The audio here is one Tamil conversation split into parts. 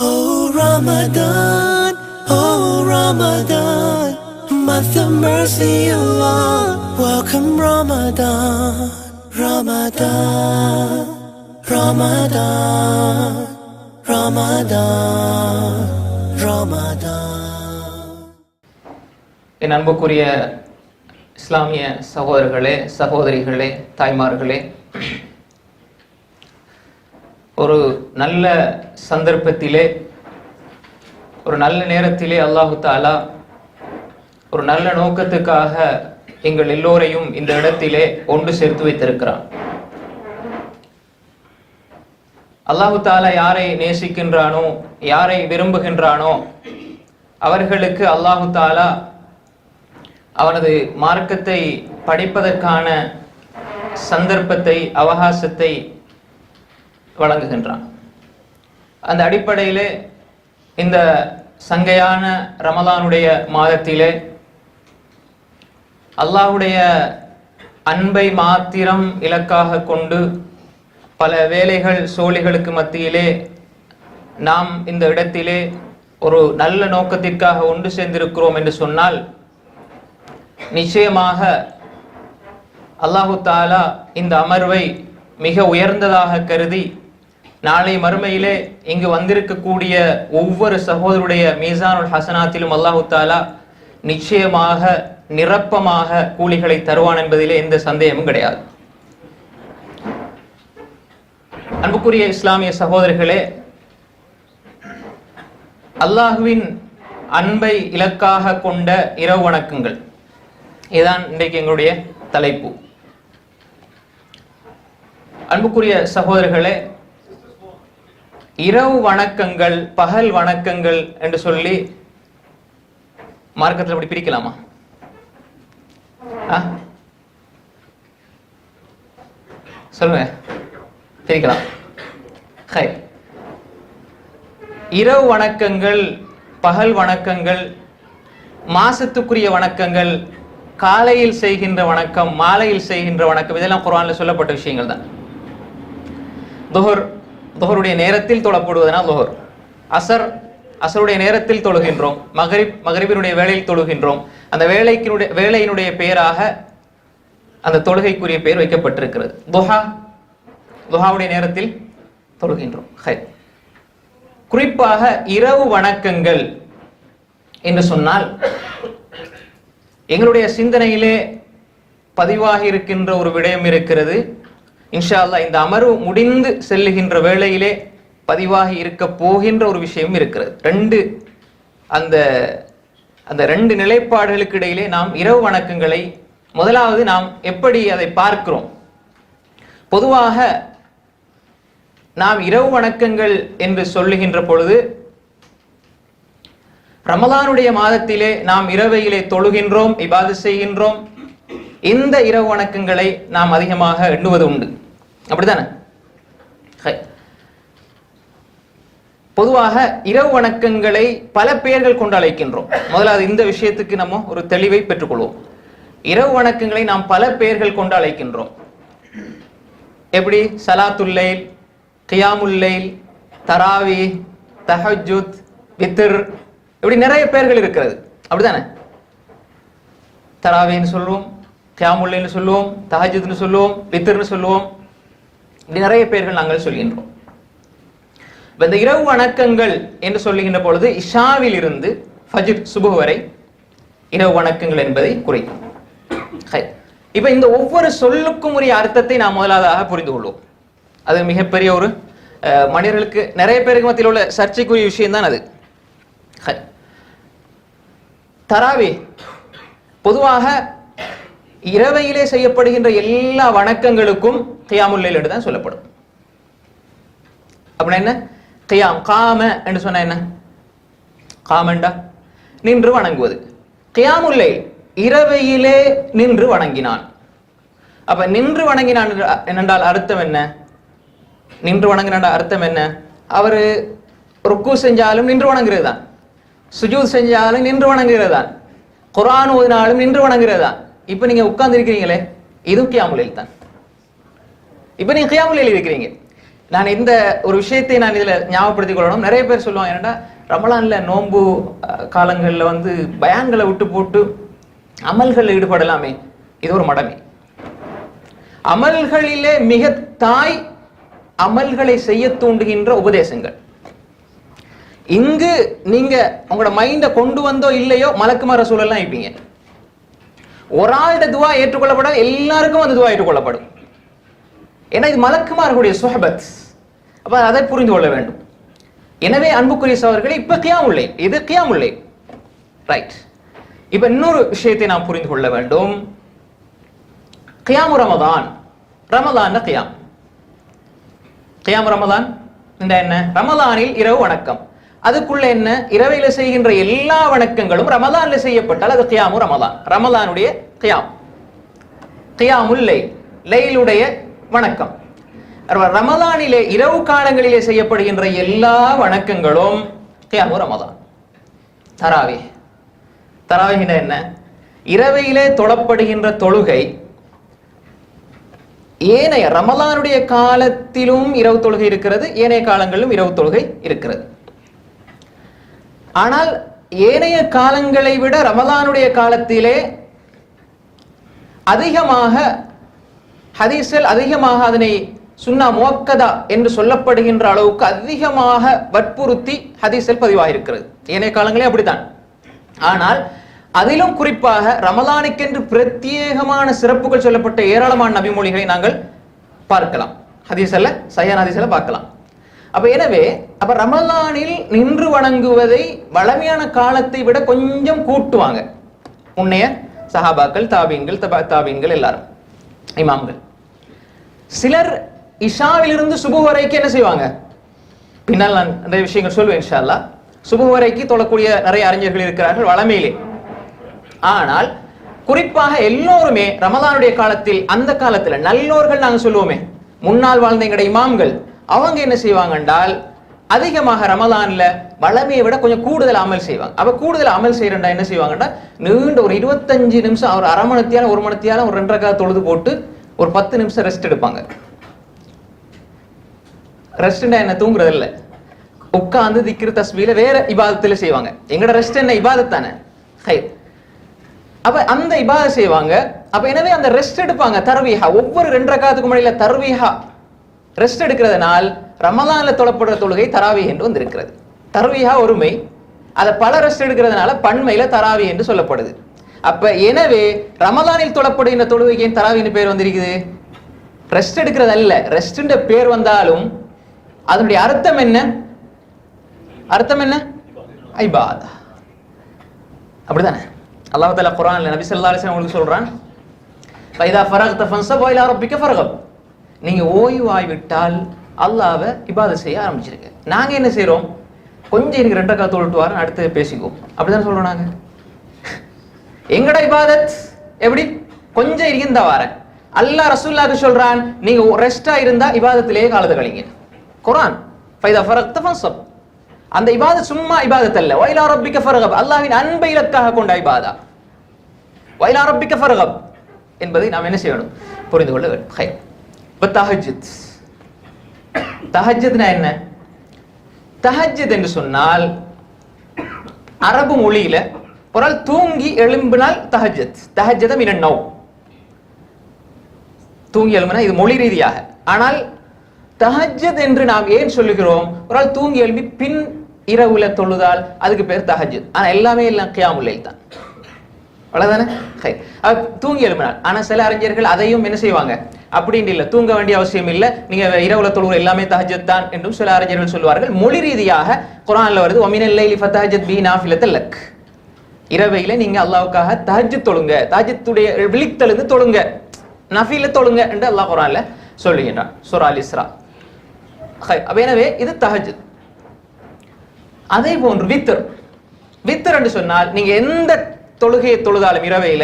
Oh Ramadan, oh Ramadan, month of mercy, Allah, welcome Ramadan, Ramadan, Ramadan, Ramadan, Ramadan. என் அன்புக்குரிய இஸ்லாமிய சகோதரர்களே, சகோதரிகளே, தாய்மார்களே, ஒரு நல்ல சந்தர்ப்பத்திலே, ஒரு நல்ல நேரத்திலே அல்லாஹு தஆலா ஒரு நல்ல நோக்கத்துக்காக எங்கள் எல்லோரையும் இந்த இடத்திலே ஒன்று சேர்த்து வைத்திருக்கிறான். அல்லாஹு தஆலா யாரை நேசிக்கின்றானோ, யாரை விரும்புகின்றானோ அவர்களுக்கு அல்லாஹு தஆலா அவனது மார்க்கத்தை படிப்பதற்கான சந்தர்ப்பத்தை, அவகாசத்தை வழங்குகின்றான். அந்த அடிப்படையிலே இந்த சங்கையான ரமலானுடைய மாதத்திலே அல்லாஹ்வுடைய அன்பை மாத்திரம் இலக்காக கொண்டு பல வேலைகள் சோழிகளுக்கு மத்தியிலே நாம் இந்த இடத்திலே ஒரு நல்ல நோக்கத்திற்காக ஒன்று சேர்ந்திருக்கிறோம் என்று சொன்னால், நிச்சயமாக அல்லாஹு தஆலா இந்த அமர்வை மிக உயர்ந்ததாக கருதி நாளை மறுமையிலே இங்கு வந்திருக்கக்கூடிய ஒவ்வொரு சகோதரருடைய மீசானுல் ஹசனாத்திலும் அல்லாஹு தஆலா நிச்சயமாக நிரப்பமாக கூலிகளை தருவான் என்பதிலே எந்த சந்தேகமும் கிடையாது. அன்புக்குரிய இஸ்லாமிய சகோதரர்களே, அல்லாஹுவின் அன்பை இலக்காக கொண்ட இரவு வணக்கங்கள், இதுதான் இன்றைக்கு எங்களுடைய தலைப்பு. அன்புக்குரிய சகோதரர்களே, இரவு வணக்கங்கள், பகல் வணக்கங்கள் என்று சொல்லி மார்க்கத்தில் அப்படி பிரிக்கலாமா? சொல்லுங்க, பிரிக்கலாம். இரவு வணக்கங்கள், பகல் வணக்கங்கள், மாசத்துக்குரிய வணக்கங்கள், காலையில் செய்கின்ற வணக்கம், மாலையில் செய்கின்ற வணக்கம், இதெல்லாம் குர்ஆன்ல சொல்லப்பட்ட விஷயங்கள் தான். துஹருடைய நேரத்தில் தொழப்படுவதனால் துஹர், அசருடைய நேரத்தில் தொழுகின்றோம், மகரிபினுடைய வேளையில் தொழுகின்றோம். அந்த வேளையினுடைய பெயராக அந்த தொழுகைக்குரிய பெயர் வைக்கப்பட்டிருக்கிறது. துஹாவுடைய நேரத்தில் தொழுகின்றோம். குறிப்பாக இரவு வணக்கங்கள் என்று சொன்னால் எங்களுடைய சிந்தனையிலே பதிவாகி இருக்கின்ற ஒரு விடயம் இருக்கிறது. இன்ஷா அல்லாஹ் இந்த அமர்வு முடிந்து செல்லுகின்ற வேளையிலே பதிவாகி இருக்க போகின்ற ஒரு விஷயம் இருக்கிறது. அந்த ரெண்டு நிலைப்பாடுகளுக்கு இடையிலே நாம் இரவு வணக்கங்களை முதலாவது நாம் எப்படி அதை பார்க்கிறோம். பொதுவாக நாம் இரவு வணக்கங்கள் என்று சொல்லுகின்ற பொழுது ரமலானுடைய மாதத்திலே நாம் இரவையிலே தொழுகின்றோம், இபாதத் செய்கின்றோம். இந்த இரவு வணக்கங்களை நாம் அதிகமாக எண்ணுவது உண்டு, அப்படித்தானே? பொதுவாக இரவு வணக்கங்களை பல பெயர்கள் கொண்டு அழைக்கின்றோம். முதலாவது இந்த விஷயத்துக்கு நம்ம ஒரு தெளிவை பெற்றுக்கொள்வோம். இரவு வணக்கங்களை நாம் பல பெயர்கள் கொண்டு அழைக்கின்றோம். எப்படி? சலாத்துல்லைல், கியாமுல்லைல், தராவி, தஹஜ்ஜுத், வித்ர், இப்படி நிறைய பெயர்கள் இருக்கிறது, அப்படித்தானே? தராவின்னு சொல்லுவோம், கியாமுல்லைல்னு சொல்லுவோம், தஹஜ்ஜுத்னு சொல்லுவோம், வித்ர்னு சொல்லுவோம். இப்படி நிறைய பெயர்கள் நாங்கள் சொல்கின்றோம். இந்த இரவு வணக்கங்கள் என்று சொல்லுகின்ற பொழுது இஷாவில் இருந்து ஃபஜ்ர் சுபஹ் வரை இரவு வணக்கங்கள் என்பதை குறிக்கும். இப்ப இந்த ஒவ்வொரு சொல்லுக்கும் உரிய அர்த்தத்தை நாம் முதலாவதாக புரிந்து கொள்வோம். அது மிகப்பெரிய ஒரு மனிதர்களுக்கு நிறைய பேருக்கு மத்தியில் உள்ள சர்ச்சைக்குரிய விஷயம் தான் அது. தராவி பொதுவாக இரவையிலே செய்யப்படுகின்ற எல்லா வணக்கங்களுக்கும் கியாமுல் லைல் என்று தான் சொல்லப்படும். அப்படின்னா என்ன? கியாம், காம என்று சொன்ன என்ன? காமண்டா நின்று வணங்குவது. கியாமுல் லைல் இரவையிலே நின்று வணங்கினான். அப்ப நின்று வணங்கினான் என்றால் அர்த்தம் என்ன? நின்று வணங்கினான் அர்த்தம் என்ன? அவரு ருக்கு செஞ்சாலும் நின்று வணங்குறது தான், சுஜூத் செஞ்சாலும் நின்று வணங்குகிறது தான், குர்ஆன் ஓதினாலும் நின்று வணங்குறது தான். இப்ப நீங்க உட்கார்ந்து இருக்கிறீங்களே, இதுவும் கியாமுல் லைல் தான். இப்ப நீங்க கியாமுல் லைல் இருக்கிறீங்க. நான் இந்த ஒரு விஷயத்தை நான் இதுல ஞாபகப்படுத்திக் கொள்ளணும். நிறைய பேர் சொல்லுவாங்க, என்னடா ரமலான்ல நோன்பு காலங்கள்ல பயான்களை விட்டு போட்டு அமல்கள் ஈடுபடலாமே. இது ஒரு மடமை. அமல்களிலே மிக தாய் அமல்களை செய்ய தூண்டுகின்ற உபதேசங்கள். இங்கு நீங்க உங்களோட மைண்ட கொண்டு வந்தோ இல்லையோ மலக்குமார சூழல்லாம் இருப்பீங்க. ஒரு ஆளுடைய துவா ஏற்றுக்கொள்ளப்படாது, எல்லாருக்கும் அந்த துவா ஏற்றுக்கொள்ளப்படும். ஏன்னா இது மலக்குமார்களுடைய சுஹபத். அப்ப அதை புரிந்து கொள்ள வேண்டும். எனவே அன்புக்குரிய சகோதரர்களே, இப்ப கியாமுல்லை, இது கியாமுல்லை, ரைட். இப்ப இன்னொரு விஷயத்தை நாம் புரிந்து கொள்ள வேண்டும். கியாமு ரமதான், ரமதான் கியாம். கியாமு ரமதான் என்ன? ரமதானில் இரவு வணக்கம். அதுக்குள்ள என்ன? இரவையில செய்கின்ற எல்லா வணக்கங்களும் ரமதான்ல செய்யப்பட்டால் அது கியாமு ரமதான். ரமதானுடைய கியாம், கியாமுல்லை, லைலுடைய வணக்கம். ரமதானிலே இரவு காலங்களிலே செய்யப்படுகின்ற எல்லா வணக்கங்களும் கியாமு ரமதான். தராவி, தராவிஹ் என்ன? இரவையிலே தொழப்படுகின்ற தொழுகை. ஏனைய ரமலானுடைய காலத்திலும் இரவு தொழுகை இருக்கிறது, ஏனைய காலங்களிலும் இரவு தொழுகை இருக்கிறது. ஆனால் ஏனைய காலங்களை விட ரமலானுடைய காலத்திலே அதிகமாக ஹதீஸில் அதிகமாக அதனை சுன்னா முவக்கதா என்று சொல்லப்படுகின்ற அளவுக்கு அதிகமாக வற்புறுத்தி ஹதீஸில் பதிவாகிருக்கிறது. ஏனைய காலங்களே அப்படித்தான். ஆனால் அதிலும் குறிப்பாக ரமலானுக்கென்று பிரத்யேகமான சிறப்புகள் சொல்லப்பட்ட ஏராளமான நபிமொழிகளை நாங்கள் பார்க்கலாம். ஹதீஸல்ல, சஹீஹ் ஹதீஸல்ல பார்க்கலாம். அப்ப எனவே ரமலானில் நின்று வணங்குவதை வளமையான காலத்தை விட கொஞ்சம் கூட்டுவாங்க முன்னைய சஹாபாக்கள், தாபீன்கள், தாபீன்கள், எல்லாரும் இமாம்கள். சிலர் இஷாவிலிருந்து சுபு வரைக்கும் என்ன செய்வாங்க? பின்னால் நான் நிறைய விஷயங்கள் சொல்வேன் இன்ஷா அல்லாஹ். சுபு வரைக்கும் தொழக்கூடிய நிறைய அறிஞர்கள் இருக்கிறார்கள் வளமையிலே. ஆனால் குறிப்பாக எல்லோருமே ரமலானுடைய காலத்தில், அந்த காலத்துல நல்லோர்கள் நாங்க சொல்லுவோமே, முன்னால் வாழ்ந்த எங்களுடைய இமாம்கள், அவங்க என்ன செய்வாங்க என்றால் அதிகமாக ரமலான்ல வளமையை விட கொஞ்சம் கூடுதல் அமல் செய்வாங்க. அப்ப கூடுதல் அமல் செய்யறா என்ன செய்வாங்கன்னா, நீண்ட ஒரு 25 நிமிஷம், ஒரு அரை மணித்தியால, ஒரு மணித்தியால, ஒரு 2 ரக்காத் தொழுது போட்டு ஒரு 10 நிமிஷம் ரெஸ்ட் எடுப்பாங்க. ரெஸ்ட்னா என்ன? தூங்குறது இல்ல, உட்கார்ந்து திக்ர் தஸ்பீல வேற இபாதத்துல செய்வாங்க. எங்கட ரெஸ்ட் என்ன? இபாதத் தானே. அப்ப அந்த இபாதத் செய்வாங்க. அப்ப எனவே அந்த ரெஸ்ட் எடுப்பாங்க. தர்வீஹா, ஒவ்வொரு 2 ரக்காத்துக்கு முன்னாடில தர்வீஹா ரெஸ்ட் எடுக்கிறதுனால் ரமலான்ல தொழப்படுற தொழுகை தராவி என்று வந்திருக்கிறது. தர்வீஹா ஒருமை, அதை பல ரெஸ்ட் எடுக்கிறதுனால பன்மையில தராவி என்று சொல்லப்படுது. அப்ப எனவே ரமலானில் தொழப்படுகின்ற தொழுகைக்கு தராவின்னு பேர் வந்திருக்குது. ரெஸ்ட் எடுக்கிறது அல்ல, ரெஸ்ட்ன்ற பேர் வந்தாலும் அதனுடைய அர்த்தம் என்ன? அர்த்தம் என்ன? இபாதா. அப்படிதானே? அல்லாஹ் தஆலா குர்ஆன்ல நபி ஸல்லல்லாஹு அலைஹி வஸல்லம் உங்களுக்கு சொல்றான், ஃபைதா ஃபரக்த ஃபன்ஸப் வ இலா ரப்பிக ஃபர்கப். நீங்க ஓய்வாய்விட்டால் அல்லாஹ்வை இபாதத் செய்ய ஆரம்பிச்சிருங்க. நாங்க என்ன செய்றோம்? கொஞ்சம் எனக்கு 2 ரக்காத் தொழுட்டு வாரேன், அடுத்து பேசிக்குவோம். அப்படிதான் சொல்றோம் நாங்க. எங்கட இபாதத் எப்படி? கொஞ்சம் இருந்த வாரேன். அல்லாஹ் ரசூலுல்லாஹ்க்கு சொல்றான், நீங்க ரெஸ்டா இருந்தா இபாதத்திலேயே காலத்தை கழிங்க. குர்ஆன் ஃபைதா ஃபரக்த ஃபன்ஸப். அந்த இபாதத் சும்மா இபாதத் அல்ல. வ இலா ரப்பிக ஃபர்கப், அல்லாஹ்வின் அன்பை இலக்காக கொண்ட இபாதா. வ இலா ரப்பிக ஃபர்கப் என்பதை நாம் என்ன செய்யணும்? புரிந்து கொள்ள வேண்டும். ஹைர். தஹஜ்ஜுத், தஹஜ்ஜுத்னா என்ன? தஹஜ்ஜுத் என்று சொன்னால் அரபு மொழியில ஒரு ஆள் தூங்கி எழும்பினால் தஹஜ்ஜுத். தஹஜ்ஜத மினன் நௌம், தூங்கி எழும்பினா இது மொழி ரீதியாக. ஆனால் தஹஜ்ஜுத் என்று நாம் ஏன் சொல்லுகிறோம்? ஒரு ஆள் தூங்கி எழும்பி பின் இரவுல தொழுதால் அதுக்கு பேர் தஹஜ்ஜுத். ஆனா எல்லாமே எல்லாம் கியாமுல் லைல் தான். அவ்வளவுதானே? தூங்கி எழுப்பினார். ஆனா சில அறிஞர்கள் அதையும் என்ன செய்வாங்க? அப்படின்னு இல்லை, தூங்க வேண்டிய அவசியம் இல்லை, நீங்க இரவுல தொழுகிற எல்லாமே தஹஜ்ஜுத் தான் என்றும் சில அறிஞர்கள் சொல்வார்கள். மொழி ரீதியாக குர்ஆன்ல வருது, வமினல் லைலி ஃபதஹஜ்ஜத் பிஹி நாஃபிலத்தன் லக். இரவையில நீங்க அல்லாஹ்வுக்காக தஹஜ்ஜுத் தொழுங்க, தஹஜ்ஜுடைய விழித்தெழுந்து தொழுங்க, நஃபில தொழுங்க என்று அல்லாஹ் குர்ஆன்ல சொல்லுகின்றான், சூரா அல் இஸ்ரா. எனவே இது தஹஜ்ஜுத். அதே போன்று வித்ர். வித்ர் என்று சொன்னால் நீங்க எந்த தொழுகையை தொழுதாலும் இரவையில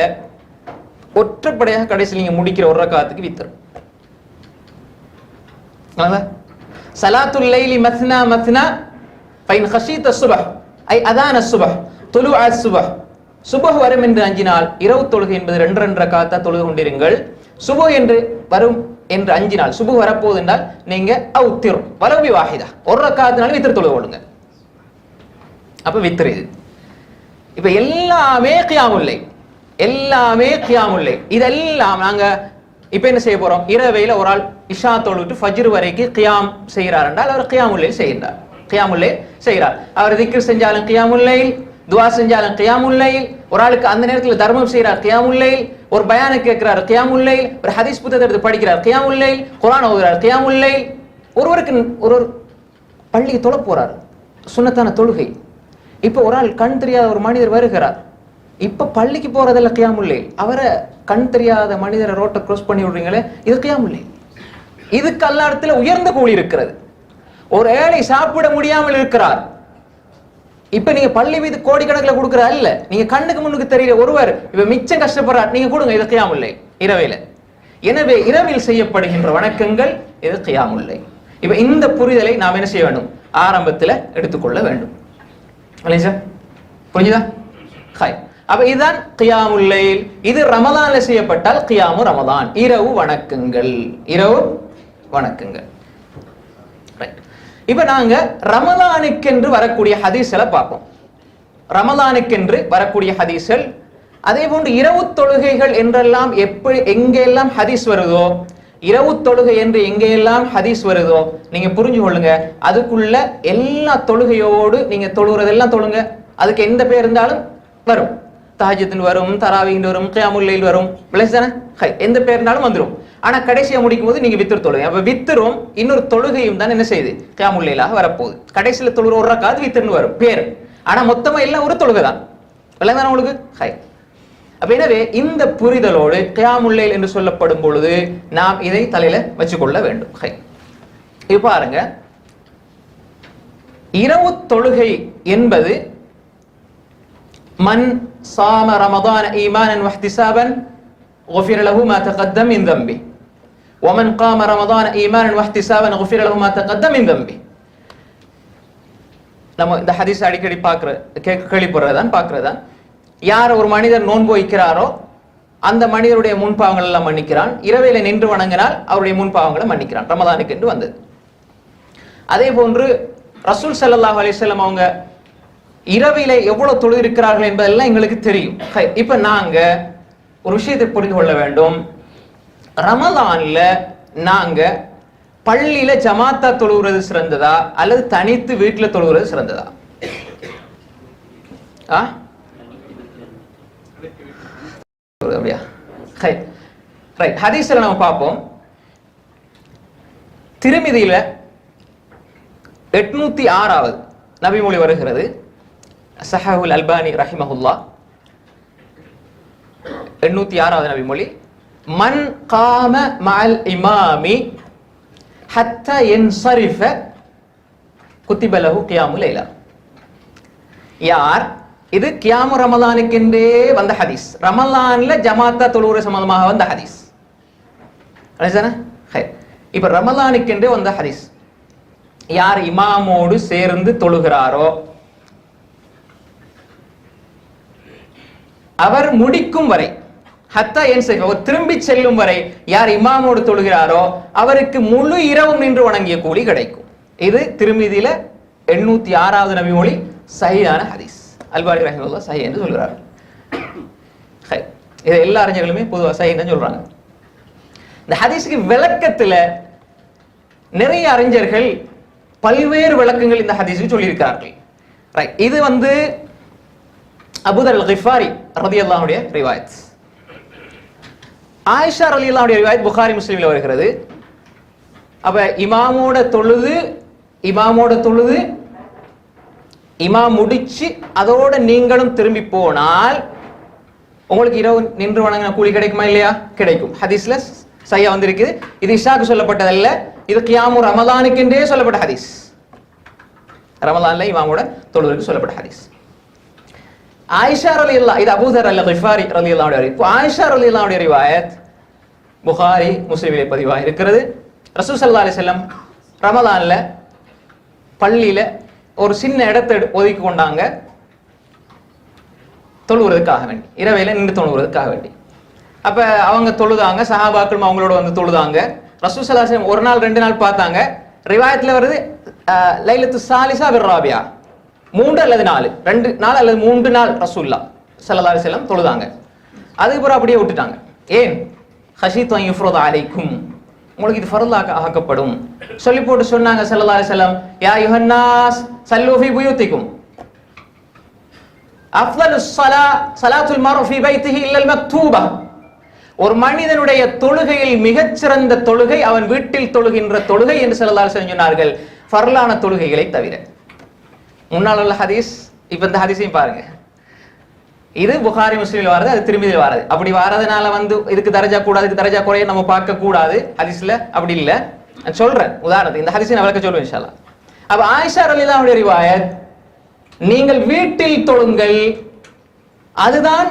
ஒற்றைப்படையாக கடைசியில் நீங்க முடிக்கிற 1 ரக்காத்துக்கு வித்ர். சலாத்துல் லைலி மத்னா மத்னா ஃபைன் ஹஷீத சுபஹ் ஐ அதான் சுபஹ் துலு சுபஹ். சுபஹ் வரும் என்று அஞ்சினால் இரவு தொழுகை என்பது 2 ரக்காத்தா தொழுது கொண்டிருங்கள். சுபஹ் என்று வரும் என்று 5 நாள் சுபு வரப்போகுது என்றால் நீங்க அவுத்திரும் வலவி வாஹிதா ஒரு ரக்காத்தினாலும் வித்திர் தொழுது கொள்ளுங்க. அப்ப வித்திரு இது. இப்ப எல்லாமே கியாமுல்லை, எல்லாமே கியாமுல்லை. இதெல்லாம் நாங்க இப்ப என்ன செய்ய போறோம்? இரவையில ஒரு ஆள் இஷா தொழுட்டு ஃபஜ்ர் வரைக்கும் கியாம் செய்கிறார் என்றால் அவர் கியாமுல்லை செய்கிறார், கியாமுல்லை செய்கிறார். அவர் திக்ர் செஞ்சாலும் கியாமுல்லை, துவா செஞ்சாலும் கியாமுல்லை. ஒரு ஆளுக்கு அந்த நேரத்தில் தர்மம் செய்கிறார் கியாமுல்லை, ஒரு பயானை கேட்கிறார் கியாமுல்லை, ஒரு ஹதீஸ் புத்தகத்தை எடுத்து படிக்கிறார் கியாமுல்லை, குர்ஆன் ஓதுறார் கியாமுல்லை. ஒருவருக்கு ஒரு பள்ளிக்கு தொழ போறார், சுன்னத்தான தொழுகை. இப்ப ஒரு ஆள் கண் தெரியாத ஒரு மனிதர் வருகிறார், இப்ப பள்ளிக்கு போறதில்ல கியாமுல்லை, அவரை கண் தெரியாத மனிதரை ரோட்டை கிராஸ் பண்ணி விடுறீங்களே, இது கியாமுல்லை. இதுக்கு அல்லாஹ்விடத்துல உயர்ந்த கூலி இருக்கிறது. ஒரு ஏழை சாப்பிட முடியாமல் இருக்கிறார், இப்ப நீங்க பள்ளி மீது கோடிக்கணக்கில் கொடுக்குற அல்ல, நீங்க கண்ணுக்கு முன்னுக்கு தெரியற ஒருவர் இப்ப மிச்சம் கஷ்டப்படுறார், நீங்க கொடுங்க, இது கியாமுல்லை இரவையில. எனவே இரவில் செய்யப்படுகின்ற வணக்கங்கள் இது கியாமுல்லை. இப்ப இந்த புரிதலை நாம் என்ன செய்ய வேண்டும்? ஆரம்பத்தில் எடுத்துக்கொள்ள வேண்டும். புரிஞ்சுதா? ஹாய். அப்ப இதுதான் கியாமுல் லைல். இது ரமலான்ல செய்யப்பட்டால் கியாமு ரமலான், இரவு வணக்கங்கள், இரவு வணக்கங்கள். இப்ப நாங்க ரமலானுக்கென்று வரக்கூடிய ஹதீஸ்களை பார்ப்போம். ரமலானுக்கென்று வரக்கூடிய ஹதீஸ்கள், அதே போன்று இரவு தொழுகைகள் என்றெல்லாம் எங்கெல்லாம் ஹதீஸ் வருதோ, இரவு தொழுகை என்று எங்கெல்லாம் ஹதீஸ் வருதோ நீங்க புரிஞ்சு கொள்ளுங்க, அதுக்குள்ள எல்லா தொழுகையோடு நீங்க தொழுகிறதெல்லாம் தொழுங்க. அதுக்கு எந்த பேர் இருந்தாலும் வரும், தஹஜ்ஜுத் வரும், தராவீஹ் வரும், கியாமுல் லைல் வரும், தானே? எந்த பேர் இருந்தாலும் வந்துடும். ஆனா கடைசியா முடிக்கும் போது நீங்க வித்திர் தொழுகை. அப்ப வித்திரும் இன்னொரு தொழுகையும் தான் என்ன செய்யுது? கியாமுல் லைலாக வரப்போகுது. கடைசியில தொழுகிற ஒரு ரக்காத் வித்திர்னு வரும் பேர், ஆனா மொத்தமா எல்லாம் ஒரு தொழுகை தான். தானே உங்களுக்கு? அப்ப எனவே இந்த புரிதலோடு கியாமுல் லைல் என்று சொல்லப்படும் பொழுது நாம் இதை தலையில வச்சுக்கொள்ள வேண்டும். இப்ப பாருங்க, இரவு தொழுகை என்பது மன் சாம ரமதான ஈமானன் வஹ்திசாபன் غفر له ما تقدم من ذنبه ومن قام رمضان ايمانا واحتسابا غفر له ما تقدم من ذنبه. நம்ம இந்த ஹதீஸ் அடிக்கடி கேள்விப்படுறதான் பார்க்கிறதான். யார் ஒரு மனிதர் நோன்பு வைக்கிறாரோ அந்த மனிதருடைய முன்பாவங்கள் எல்லாம் மன்னிக்கிறான், இரவையில நின்று வணங்கினால் அவருடைய முன்பாவங்களை மன்னிக்கிறான். ரமதானுக்கு என்று வந்தது. அதே போன்று ரசூல் ஸல்லல்லாஹு அலைஹி வஸல்லம் அவங்க இரவில எவ்வளவு தொழுது இருக்கிறார்கள் என்பதெல்லாம் எங்களுக்கு தெரியும். இப்ப நாங்க ஒரு விஷயத்தை புரிந்து கொள்ள வேண்டும். ரமலான்ல நாங்க பள்ளியில ஜமாத்தா தொழுகிறது சிறந்ததா அல்லது தனித்து வீட்டுல தொழுகிறது சிறந்ததா? ஹதீஸ்ல நம்ம பார்ப்போம். திருமிதியில 806வது நபிமொழி வருகிறது. ஸஹஹுல் அல்பானி ரஹிமஹுல்லா 806வது நபிமொழி, மன் காம மஅல் இமாமி ஹத்தா யன்ஸரிஃப குத்திப லஹு கியாமுல் லைலா. யார், இது கியாமு ரமலானுக்கென்றே வந்த ஹதீஸ், ரமலான்ல ஜமாத்தா தொழுகிற சம்பந்தமாக வந்த ஹதீஸ். இப்ப ரமலானுக்கென்றே வந்த ஹதீஸ், யார் இமாமோடு சேர்ந்து தொழுகிறாரோ அவர் முடிக்கும் வரை, ஹத்தா யன்ஸரிஃப அவர் திரும்பி செல்லும் வரை யார் இமாமோடு தொழுகிறாரோ அவருக்கு முழு இரவும் நின்று வணங்கிய கூலி கிடைக்கும். இது திருமிதியில 806வது நபிமொழி, சஹீஹான ஹதீஸ். அல்பானி ரஹிமஹுல்லாஹ் சஹீஹ் என்று சொல்கிறார். இதை எல்லா அறிஞர்களுமே பொதுவாக சஹீஹ் தான் சொல்றாங்க. இந்த ஹதீஸுக்கு விளக்கத்துல நிறைய அறிஞர்கள் பல்வேறு விளக்கங்கள் இந்த ஹதீஸுக்கு சொல்லியிருக்கிறார்கள். இது அபூதர் அல் கிஃபாரி ரலியல்லாஹு அன்ஹுடைய ரிவாயத். ஆயிஷா ரலியல்லாஹு அன்ஹுடைய ரிவாயத் புகாரி முஸ்லிம்ல வருகிறது. அப்ப இமாமோட தொழுது இமாம் முடிச்சு அதோட நீங்களும் திரும்பி போனால் உங்களுக்கு இரவு நின்று வணங்கின கூலி கிடைக்குமா இல்லையா? கிடைக்கும். ஹதீஸ்ல சஹீஹா வந்திருக்குது. இது இஷாக்கு சொல்லப்பட்டதல்ல, இது கியாமு ரமலானுக்கென்றே சொல்லப்பட்ட ஹதீஸ். ரமலான்ல இமாமோட தொழுவதற்கு சொல்லப்பட்ட ஹதீஸ். ஆயிஷா ரலியல்லாஹு, இது அபூதர் அல் கிஃபாரி ரலியல்லாஹு அன்ஹு. இப்போ ஆயிஷா ரலியல்லாஹு அன்ஹுடைய ரிவாயத் புகாரி முஸ்லிமிலே பதிவாக இருக்கிறது. ரசூல் ஸல்லல்லாஹு அலைஹி வஸல்லம் ரமலான்ல பள்ளியில ஒரு சின்ன இடத்தை ஒதுக்கி கொண்டாங்க தொழுகிறதுக்காக வேண்டி, இரவையில நின்று தொழுகிறதுக்காக வேண்டி. அப்ப அவங்க தொழுதாங்க, சஹாபாக்களும் அவங்களோட வந்து தொழுதாங்க. ரசூல் ஸல்லல்லாஹு அலைஹி வஸல்லம் ஒரு நாள் 2 நாள் பார்த்தாங்க. ரிவாயத்துல வருது லைலத்து சாலிசா பிர்ராபியா, 3 அல்லது 4, 2 நாள் அல்லது 3 நாள் ரசூலுல்லாஹ் ஸல்லல்லாஹு அலைஹி வஸல்லம் தொழுதாங்க. அதுக்கப்புறம் அப்படியே விட்டுட்டாங்க. ஏன்? ஹஷீது அன் யுஃப்ரத அலைக்கும், உங்களுக்கு இது ஃபர்லாக ஆக்கப்படும் சொல்லி போட்டு சொன்னாங்க ஸல்லல்லாஹு அலைஹி வஸல்லம், யா அய்யுஹன்னாஸ் ஸல்லூ ஃபீ புயூத்திக்கும் அஃதலுஸ் ஸலாத்துல் மர்இ ஃபீ பைத்திஹி இல்லல் மக்தூபா. ஒரு மனிதனுடைய தொழுகையில் மிகச்சிறந்த தொழுகை அவன் வீட்டில் தொழுகின்ற தொழுகை என்று ஸல்லல்லாஹு அலைஹி வஸல்லம் சொன்னார்கள், ஃபர்லான தொழுகைகளை தவிர. முன்னால் உள்ள ஹதீஸ், இப்ப இந்த ஹதீஸையும் பாருங்க. இது புகாரி முஸ்லிமில் வாரது, அது திருமதியில் வாரது. அப்படி வாரதுனால இதுக்கு தரஜா கூடாது, இதுக்கு தரஜா குறைய நம்ம பார்க்க கூடாது. ஹதீஸ்ல அப்படி இல்லை. நான் சொல்றேன் உதாரணத்துக்கு, இந்த ஹதீஸை நான் விளக்க சொல்லுவேன் இன்ஷா அல்லாஹ். அப்ப ஆயிஷா ரலியல்லாஹு அன்ஹா ரிவாயத், நீங்கள் வீட்டில் தொழுங்கள், அதுதான்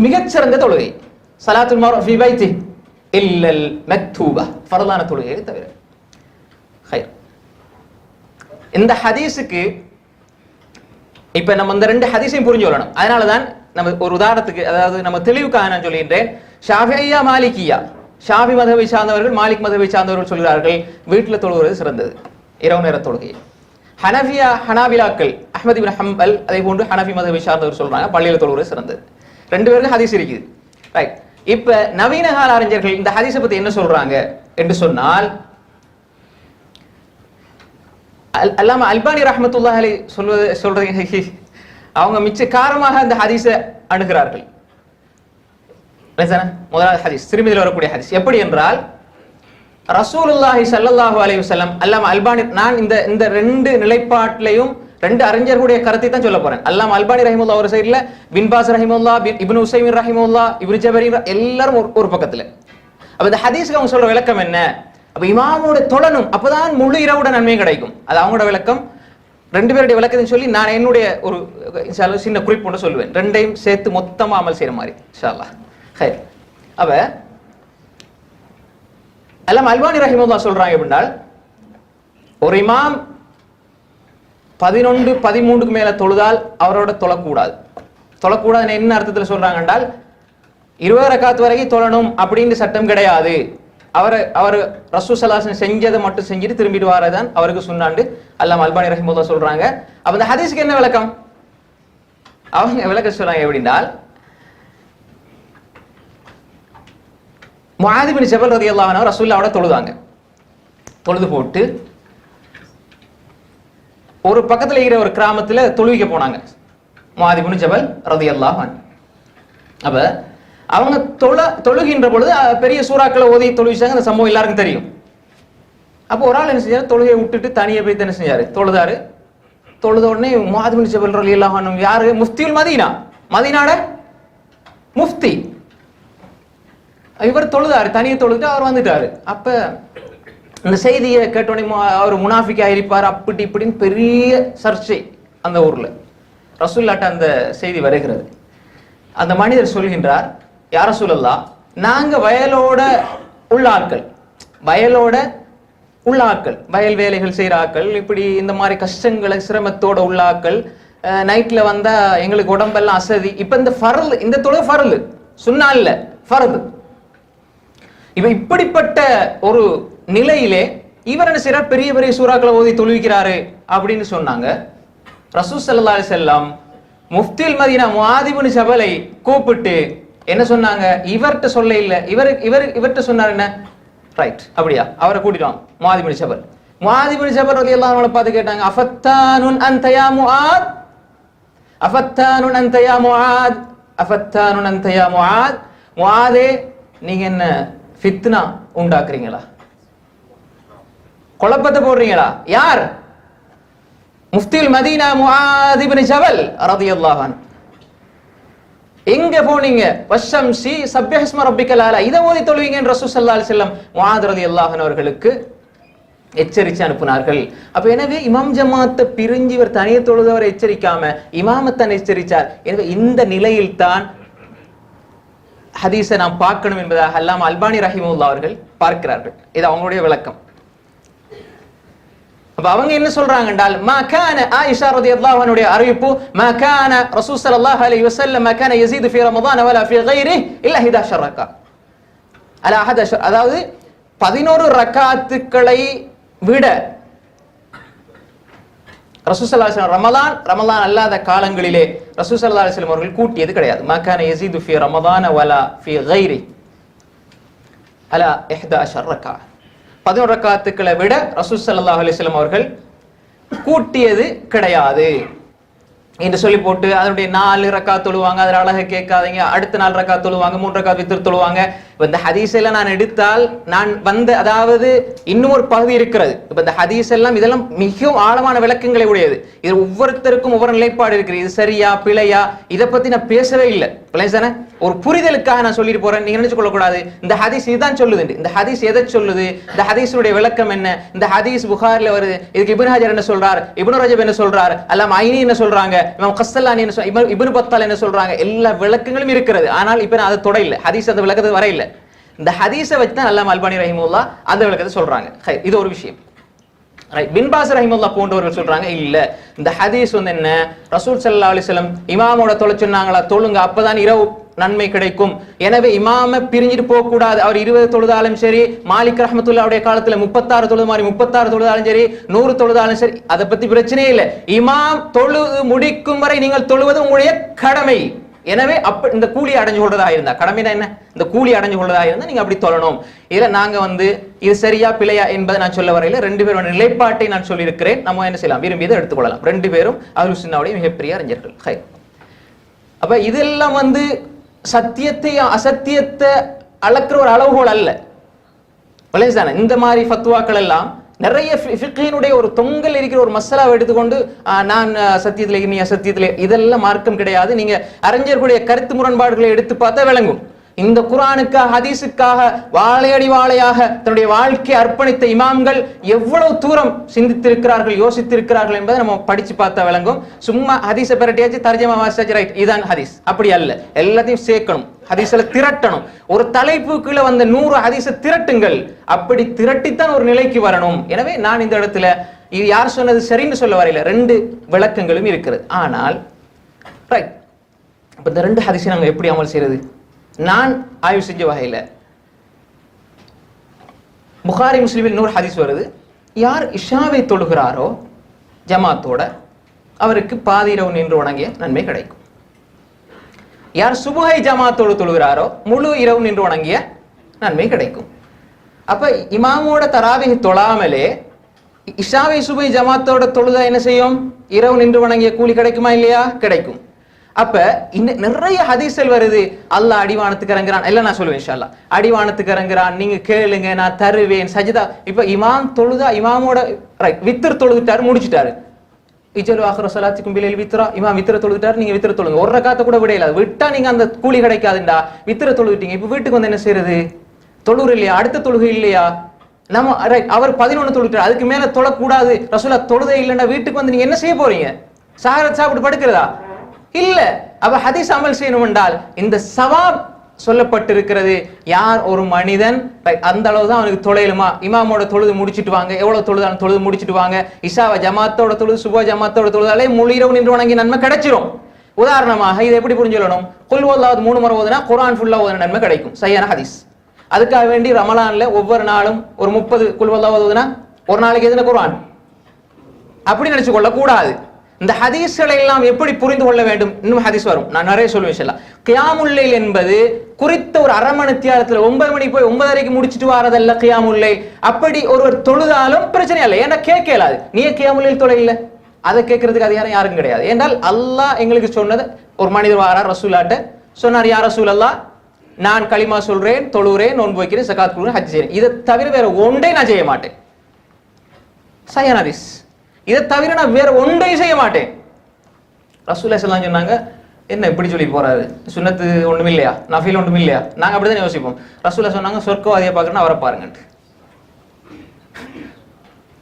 மிகச்சிறந்த தொழுகை. ஸலாத்துல் மர்இ ஃபீ பைத்திஹி இல்லல் மக்தூபா, ஃபர்லான தொழுகையை தவிர. ஹைர். இந்த ஹதீஸுக்கு இப்ப நம்ம இந்த 2 ஹதீஸையும் புரிஞ்சு கொள்ளணும். அதனாலதான் நம்ம ஒரு உதாரணத்துக்கு, அதாவது நம்ம தெளிவுக்காக நான் சொல்கின்றேன். ஷாஃபியா மாலிகியா, ஷாஃபி மதவை சார்ந்தவர்கள் மாலிக் மதவை சார்ந்தவர்கள் சொல்கிறார்கள் வீட்டில் தொழுகிறது சிறந்தது, இரவு நேர தொழுகை. ஹனஃபியா ஹனாபிலாக்கள் அஹ்மத் இப்னு ஹம்பல் அதே போன்று ஹனஃபி மதவை சார்ந்தவர் சொல்றாங்க பள்ளியில் தொழுகிறது சிறந்தது. 2 பேருக்கு ஹதீஸ் இருக்குது. ரைட். இப்ப நவீன கால அறிஞர்கள் இந்த ஹதீஸை பத்தி என்ன சொல்றாங்க என்று சொன்னால், அல்லாமா அல்பானி ரஹ்மத்துல்லாஹி அலைஹி சொல்றது அவங்க மிச்ச காரமாக அந்த ஹதீஸை அணுகிறார்கள். முதலாவது ஹதீஸ் திருமதியில் வரக்கூடிய ஹதீஸ் எப்படி என்றால், ரசூலுல்லாஹி ஸல்லல்லாஹு அலைஹி வஸல்லம், அல்லாமா அல்பானி, நான் இந்த 2 நிலைப்பாட்டிலையும் 2 அறிஞர்களுடைய கருத்தை தான் சொல்ல போறேன். அல்லாமா அல்பானி ரஹிமஹுல்லாஹ் ஒரு சைடுல, பின் பாஸ் ரஹிமஹுல்லாஹ், இப்னு உஸைமின் ரஹிமஹுல்லாஹ், இப்னு ஜபரீன் எல்லாரும் ஒரு பக்கத்துல. அப்ப இந்த ஹதீஸ்க்கு அவங்க சொல்ற விளக்கம் என்ன? அப்ப இமாமோட தொழணும், அப்பதான் முழு இரவோட நன்மை கிடைக்கும். அது அவங்களோட விளக்கம். 2 பேருடைய விளக்கத்தை சொல்லி நான் என்னுடைய ஒரு சின்ன குறிப்பு ஒன்று சொல்லுவேன். 2ஐயும் சேர்த்து மொத்தமா அமல் செய்யற மாதிரி இன்ஷா அல்லாஹ். ஹைர். அப்ப அல்லாமா அல்பானி ரஹிமஹுல்லாஹ் சொல்றாங்க எப்படினால், ஒரு இமாம் 11, 13க்கு மேல தொழுதால் அவரோட தொழக்கூடாது. தொழக்கூடாதுன்னு என்ன அர்த்தத்தில் சொல்றாங்க என்றால், 20 ரக்காத் வரைக்கும் தொழணும் அப்படின்னு சட்டம் கிடையாது. அவர் ரசூல் ஸல்லல்லாஹு அலைஹி வஸல்லம் செஞ்சதை மட்டும் செஞ்சுட்டு திரும்பிட்டு வரதான் அவருக்கு சுன்னாண்டு அல்லாமா அல்பானி ரஹிமஹுல்லாஹ் சொல்றாங்க. அப்ப இந்த ஹதீஸ்க்கு என்ன விளக்கம்? அவங்க விளக்க சொல்றாங்க எப்படினால், முஆத் இப்னு ஜபல் ரலியல்லாஹு அன்ஹு ரசூலுல்லாஹ்வோட தொழுதாங்க. தொழுது போட்டு ஒரு பக்கத்துல இருக்கிற ஒரு கிராமத்துல தொழுவிக்க போனாங்க முஆத் இப்னு ஜபல் ரலியல்லாஹு அன்ஹு. அப்ப அவங்க தொழுகின்ற பொழுது பெரிய சூறாக்களை ஓதி தொழுவிச்சாங்க. அந்த சம்பவம் எல்லாருக்கும் தெரியும். அப்போ ஒரு ஆள் என்ன செஞ்சாரு, தொழுகையை விட்டுட்டு தனியே போய் என்ன செஞ்சாரு, தொழுதாரு. தொழுத உடனே முஆத் இப்னு ஜபல் ரலியல்லாஹு அன்ஹு யாரு? முஃப்தியுல் மதீனா, மதீனாட முஃப்தி. இவர் தொழுதாரு, தனியே தொழுதுட்டு அவர் வந்துட்டாரு. அப்ப இந்த செய்தியை கேட்டோடனே அவர் முனாஃபிக்கா இருப்பார் அப்படி இப்படின்னு பெரிய சர்ச்சை அந்த ஊர்ல. ரசூலுல்லாஹ்ட்ட அந்த செய்தி வருகிறது. அந்த மனிதர் சொல்கின்றார், யா ரசூலல்லாஹ், நாங்க வயலோட உள்ள ஆட்கள், வயல் வேலைகள் செய்யற ஆட்கள், இப்படி இந்த மாதிரி கஷ்டங்களை சிரமத்தோட உள்ள ஆட்கள், நைட்ல வந்தா எங்களுக்கு உடம்பெல்லாம் அசதி. இப்ப இந்த ஃபர்ல், இந்த தொழுகை ஃபர்ல், சுன்னா இல்ல, ஃபர்து. இப்ப இப்படிப்பட்ட ஒரு நிலையிலே இவர் என்ன செய்யறார், பெரிய பெரிய சூறாக்களை ஓதி தொழுவிக்கிறாரு அப்படின்னு சொன்னாங்க. ரசூல் ஸல்லல்லாஹு அலைஹி வஸல்லம் முஃப்தில் மதீனா முஆத் இப்னு ஜபலை கூப்பிட்டு என்ன சொன்னாங்க, இவர்கிட்ட சொல்ல இல்ல, இவர்கிட்ட சொன்னார் என்ன, ரைட், அப்படியா, அவரை கூட்டிட்டோம் முஆத் இப்னு ஜபல். முஆத் இப்னு ஜபல் ரலியல்லாஹு அன்ஹு பார்த்து கேட்டாங்க, அஃபத்தானுன் அன்த யா முஆத், அஃபத்தானுன் அன்த யா முஆத், அஃபத்தானுன் அன்த யா முஆத், முஆதே நீங்க என்ன ஃபித்னா உண்டாக்குறீங்களா, குழப்பத்தை போடுறீங்களா? யார்? முஃப்தில் மதீனா முஆத் இப்னு ஜபல் ரலியல்லாஹு அன்ஹு. எங்க போனீங்க? வஷம்சி சப்ஹிஸ்ம ரப்பிக்கல் ஆலா, இத ஓதி தொழுவீங்கன்னு ரசூல் ஸல்லல்லாஹு அலைஹி வஸல்லம் முஆத் ரலியல்லாஹு அன்ஹு அவர்களுக்கு எச்சரித்து அனுப்பினார்கள். அப்ப எனவே இமாம் ஜமாத்தை பிரிஞ்சு இவர் தனியே தொழுதவரை எச்சரிக்காம இமாமத்தான் எச்சரித்தார். எனவே இந்த நிலையில் தான் ஹதீஸை நாம் பார்க்கணும் என்பதாக அல்லாமா அல்பானி ரஹிமஹுல்லாஹ் அவர்கள் பார்க்கிறார்கள். இது அவங்களுடைய விளக்கம். அப்ப அவங்க என்ன சொல்றாங்க என்றால், மா கான ஆயிஷா ரலியல்லாஹு அன்ஹுடைய அறிவிப்பு, மா கான ரசூல் ஸல்லல்லாஹு அலைஹி வஸல்லம் மா கான யஸீது ஃபீ ரமதான் வலா ஃபீ கைரிஹி இல்லா 11 ரக்கா அலா 11, அதாவது 11 ரக்காத்துக்களை விட ரசூல் ஸல்லல்லாஹு அலைஹி வஸல்லம் ரமலான் அல்லாத காலங்களிலே ரசூல் ஸல்லல்லாஹு அலைஹி வஸல்லம் அவர்கள் கூட்டியது கிடையாது. மகான யஸீது ஃபீ ரமதான வலா ஃபீ கைரி அலா 11 ரக்கா. 11 ரக்காத்துக்களை விட ரசூல் ஸல்லல்லாஹு அலைஹி வஸல்லம் அவர்கள் கூட்டியது கிடையாது என்று சொல்லி போட்டு அதனுடைய 4 ரக்கா தொழுவாங்க. அதில் அழகை கேட்காதீங்க. அடுத்த 4 ரக்கா தொழுவாங்க, 3 ரக்கா வித்ர் தொழுவாங்க. இந்த ஹதீஸ் எல்லாம் நான் எடுத்தால் நான் அதாவது இன்னும் ஒரு பகுதி இருக்கிறது. இப்ப இந்த ஹதீஸ் எல்லாம் இதெல்லாம் மிகவும் ஆழமான விளக்கங்களை உடையது. இது ஒவ்வொருத்தருக்கும் ஒவ்வொரு நிலைப்பாடு இருக்குது. இது சரியா பிழையா இதை பத்தி நான் பேசவே இல்லை. ஒரு புரிதலுக்காக நான் சொல்லிட்டு போறேன். நீங்க நினைச்சு கொள்ளக்கூடாது இந்த ஹதீஸ் இதுதான் சொல்லுது. இந்த ஹதீஸ் எதை சொல்லுது, இந்த ஹதீஸுடைய விளக்கம் என்ன, இந்த ஹதீஸ் புகாரில வருது, இதுக்கு இப்னு ஹஜர் என்ன சொல்றார், இப்னு ரஜப் என்ன சொல்றார், அல்லாம ஐனி என்ன சொல்றாங்க, இமாம் கஸ்ஸலானி என்ன இப்னு பத்தால் என்ன சொல்றாங்க, எல்லா விளக்கங்களும் இருக்கிறது. ஆனால் இப்ப நான் அதை தொட இல்லை. ஹதீஸ் அந்த விளக்கத்துக்கு வர இல்லை. இந்த ஹதீஸை வச்சு தான் அல்லாம அல்பானி ரஹிமஹுல்லாஹ் அந்த விளக்கத்தை சொல்றாங்க. இது ஒரு விஷயம். பின் பாஸ் ரஹிமஹுல்லாஹ் போன்றவர்கள் சொல்றாங்க இல்ல இந்த ஹதீஸ் என்ன, ரசூல் ஸல்லல்லாஹு அலைஹி வஸல்லம் இமாமோட தொழ சொன்னாங்களா, தொழுங்க அப்பதான் இரவு நன்மை கிடைக்கும். எனவே இமாம பிரிஞ்சிட்டு போக கூடாது. அவர் 20 தொழுதாலும் சரி, மாலிக் ரஹ்மத்துல்லாஹுடைய காலத்துல 36 தொழுது மாதிரி 36 தொழுதாலும் சரி, 100 தொழுதாலும் சரி, அதை பத்தி பிரச்சனையே இல்லை. இமாம் தொழுது முடிக்கும் வரை நீங்கள் தொழுவது உங்களுடைய கடமை. எனவே இந்த கூலி அடைஞ்சு கொள்றதா இருந்தா, கடமைனா என்ன, இந்த கூலி அடைஞ்சு கொள்றதா இருந்தா நீங்க அப்படி தொழணும். இதுல நாங்க இது சரியா பிழையா என்பதை நான் சொல்ல வரையில 2 பேரோட நிலைப்பாட்டை நான் சொல்லி இருக்கிறேன். நம்ம என்ன செய்யலாம், விரும்பியதை எடுத்துக்கொள்ளலாம். 2 பேரும் அஹ்லுஸ் சுன்னாவுடைய மிகப்பெரிய அறிஞர்கள். அப்ப இதெல்லாம் சத்தியத்தை அசத்தியத்தை அளக்கிற ஒரு அளவுகோல் அல்ல. இந்த மாதிரி ஃபத்வாக்கள் எல்லாம் நிறைய ஃபிக்ஹினுடைய ஒரு தொங்கல் இருக்கிற ஒரு மசாலாவை எடுத்துக்கொண்டு நான் சத்தியத்திலே நீ அசத்தியத்திலே, இதெல்லாம் மார்க்கம் கிடையாது. நீங்க அறிஞர்களுடைய கருத்து முரண்பாடுகளை எடுத்து பார்த்தா விளங்கும். இந்த குர்ஆனுக்காக ஹதீஸுக்காக வாழையடி வாழையாக தன்னுடைய வாழ்க்கையை அர்ப்பணித்த இமாம்கள் எவ்வளவு தூரம் சிந்தித்திருக்கிறார்கள், யோசித்திருக்கிறார்கள் என்பதை நம்ம படிச்சு பார்த்தா விளங்கும். சும்மா ஹதீஸை பெரட்டியாச்சு தர்ஜமா வாசிச்சாச்சு ரைட் இதான் ஹதீஸ், அப்படி அல்ல. எல்லாத்தையும் சேர்க்கணும், ஹதீஸ்ல திரட்டணும். ஒரு தலைப்புக்குள்ள வந்த 100 ஹதீஸை திரட்டுங்கள். அப்படி திரட்டித்தான் ஒரு நிலைக்கு வரணும். எனவே நான் இந்த இடத்துல இது யார் சொன்னது சரின்னு சொல்ல வரையில 2 விளக்கங்களும் இருக்கிறது. ஆனால் ரைட், இப்ப இந்த 2 ஹதீஸை நாங்க எப்படி அமல் செய்யறது? நான் ஆய்வு செஞ்ச வகையில புகாரி முஸ்லிமில் 100 ஹதீஸ் வருது. யார் இஷாவை தொழுகிறாரோ ஜமாத்தோட அவருக்கு பாதி இரவு நின்று வணங்கிய நன்மை கிடைக்கும். யார் சுபுஹை ஜமாத்தோடு தொழுகிறாரோ முழு இரவு நின்று வணங்கிய நன்மை கிடைக்கும். அப்ப இமாமோட தராவிஹ் தொழாமலே இஷாவை சுபுஹை ஜமாத்தோட தொழுதா என்ன செய்யும்? இரவு நின்று வணங்கிய கூலி கிடைக்குமா இல்லையா? கிடைக்கும். அப்ப இன்னும் நிறைய ஹதீஸ்கள் வருது. அல்லாஹ் அடிவானத்துக்கு இறங்குறான், எல்லாம் நான் சொல்லுவேன் இன்ஷா அல்லாஹ். அடிவானத்துக்கு இறங்குறான், நீங்க கேளுங்க நான் தருவேன், சஜிதா. இப்ப இமாம் தொழுதா, இமாமோட வித்ர் தொழுதுட்டாரு, முடிச்சுட்டாரு. இஜலு ஆஹிர ஸலாத்திக்கும் பிலைல் வித்ரா, இமாம் வித்ர தொழுதுட்டாரு, நீங்க வித்ர தொழுங்க. ஒரு ரக்காத்தை கூட விடையில விட்டா நீங்க அந்த கூலி கிடைக்காதுண்டா. வித்ர தொழுதுட்டீங்க, இப்ப வீட்டுக்கு என்ன செய்யறது? தொழுறு இல்லையா? அடுத்த தொழுகை இல்லையா? நம்ம அவர் 11 தொழுட்டாரு, அதுக்கு மேல தொழக்கூடாது. ரசூலா தொழுதே இல்லைன்னா வீட்டுக்கு நீங்க என்ன செய்ய போறீங்க? சாகரத் சாப்பிட்டு படுக்கிறதா? இல்ல. அப்ப ஹதீஸ் அமல் செய்யணும் என்றால் இந்த சவாப் சொல்லப்பட்டிருக்கிறது. யார் ஒரு மனிதன் அந்த அளவு தான் அவனுக்கு தொழைலுமா, இமாமோட தொழுது முடிச்சுட்டு வாங்க, எவ்வளவு தொழுதாலும் தொழுது முடிச்சுட்டு வாங்க, இஷாவை ஜமாத்தோட தொழுது சுபா ஜமாத்தோட தொழுதாலே முழு இரவு நின்று வணங்கி நன்மை கிடைச்சிரும். உதாரணமாக இதை எப்படி புரிஞ்சுக்கணும்? குல் வல்லாஹ் 3 முறை ஓதுனா குர்ஆன் ஃபுல்லா ஓதுன நன்மை கிடைக்கும். சரியான ஹதீஸ். அதுக்காக வேண்டி ரமலான்ல ஒவ்வொரு நாளும் ஒரு 30 குல் வல்லாஹ் ஓதுனா ஒரு நாளைக்கு எதுனா குர்ஆன் அப்படி நினைச்சு கொள்ள கூடாது. இந்த ஹதீஸ்களை எல்லாம் எப்படி புரிந்து கொள்ள வேண்டும்? இன்னும் ஹதீஸ் வரும், நான் நிறைய சொல்லுவேன். கியாமுல் லைல் என்பது குறித்த ஒரு அரை மணி நேரத்துல 9 மணிக்கு போய் 9:30க்கு முடிச்சுட்டு வரதல்ல கியாமுல் லைல். அப்படி ஒருவர் தொழுதாலும் பிரச்சனை இல்லை, ஏன்னா கேட்கலாது. நீ கியாமுல் லைல் தொலை இல்ல, அதை கேட்கறதுக்கு அதிகாரம் யாரும் கிடையாது. ஏன்றால் அல்லாஹ் எங்களுக்கு சொன்னது, ஒரு மனிதர் வாரார் ரசூலாட்ட சொன்னார், யா ரசூலல்லாஹ் நான் களிமா சொல்றேன், தொழுகிறேன், நோன்பு வைக்கிறேன், ஸகாத் கொடுக்கிறேன், ஹஜ் செய்றேன், இதை தவிர வேற ஒன்றே நான் செய்ய மாட்டேன். சஹீஹ் ஹதீஸ். இதை தவிர நான் வேற ஒன்றையும் செய்ய மாட்டேன். ரசூலுல்லாஹி ஸல்லல்லாஹு அலைஹி வஸல்லம் சொன்னாங்க, என்ன இப்படி சொல்லி போறாரு, சுன்னத்து ஒண்ணும் இல்லையா, நஃபில் ஒண்ணும் இல்லையா? நாங்க அப்படிதான் யோசிப்போம். ரசூலுல்லாஹி சொன்னாங்க, சொர்க்கவாதியை பார்க்கறேன்னா அவரை பாருங்க.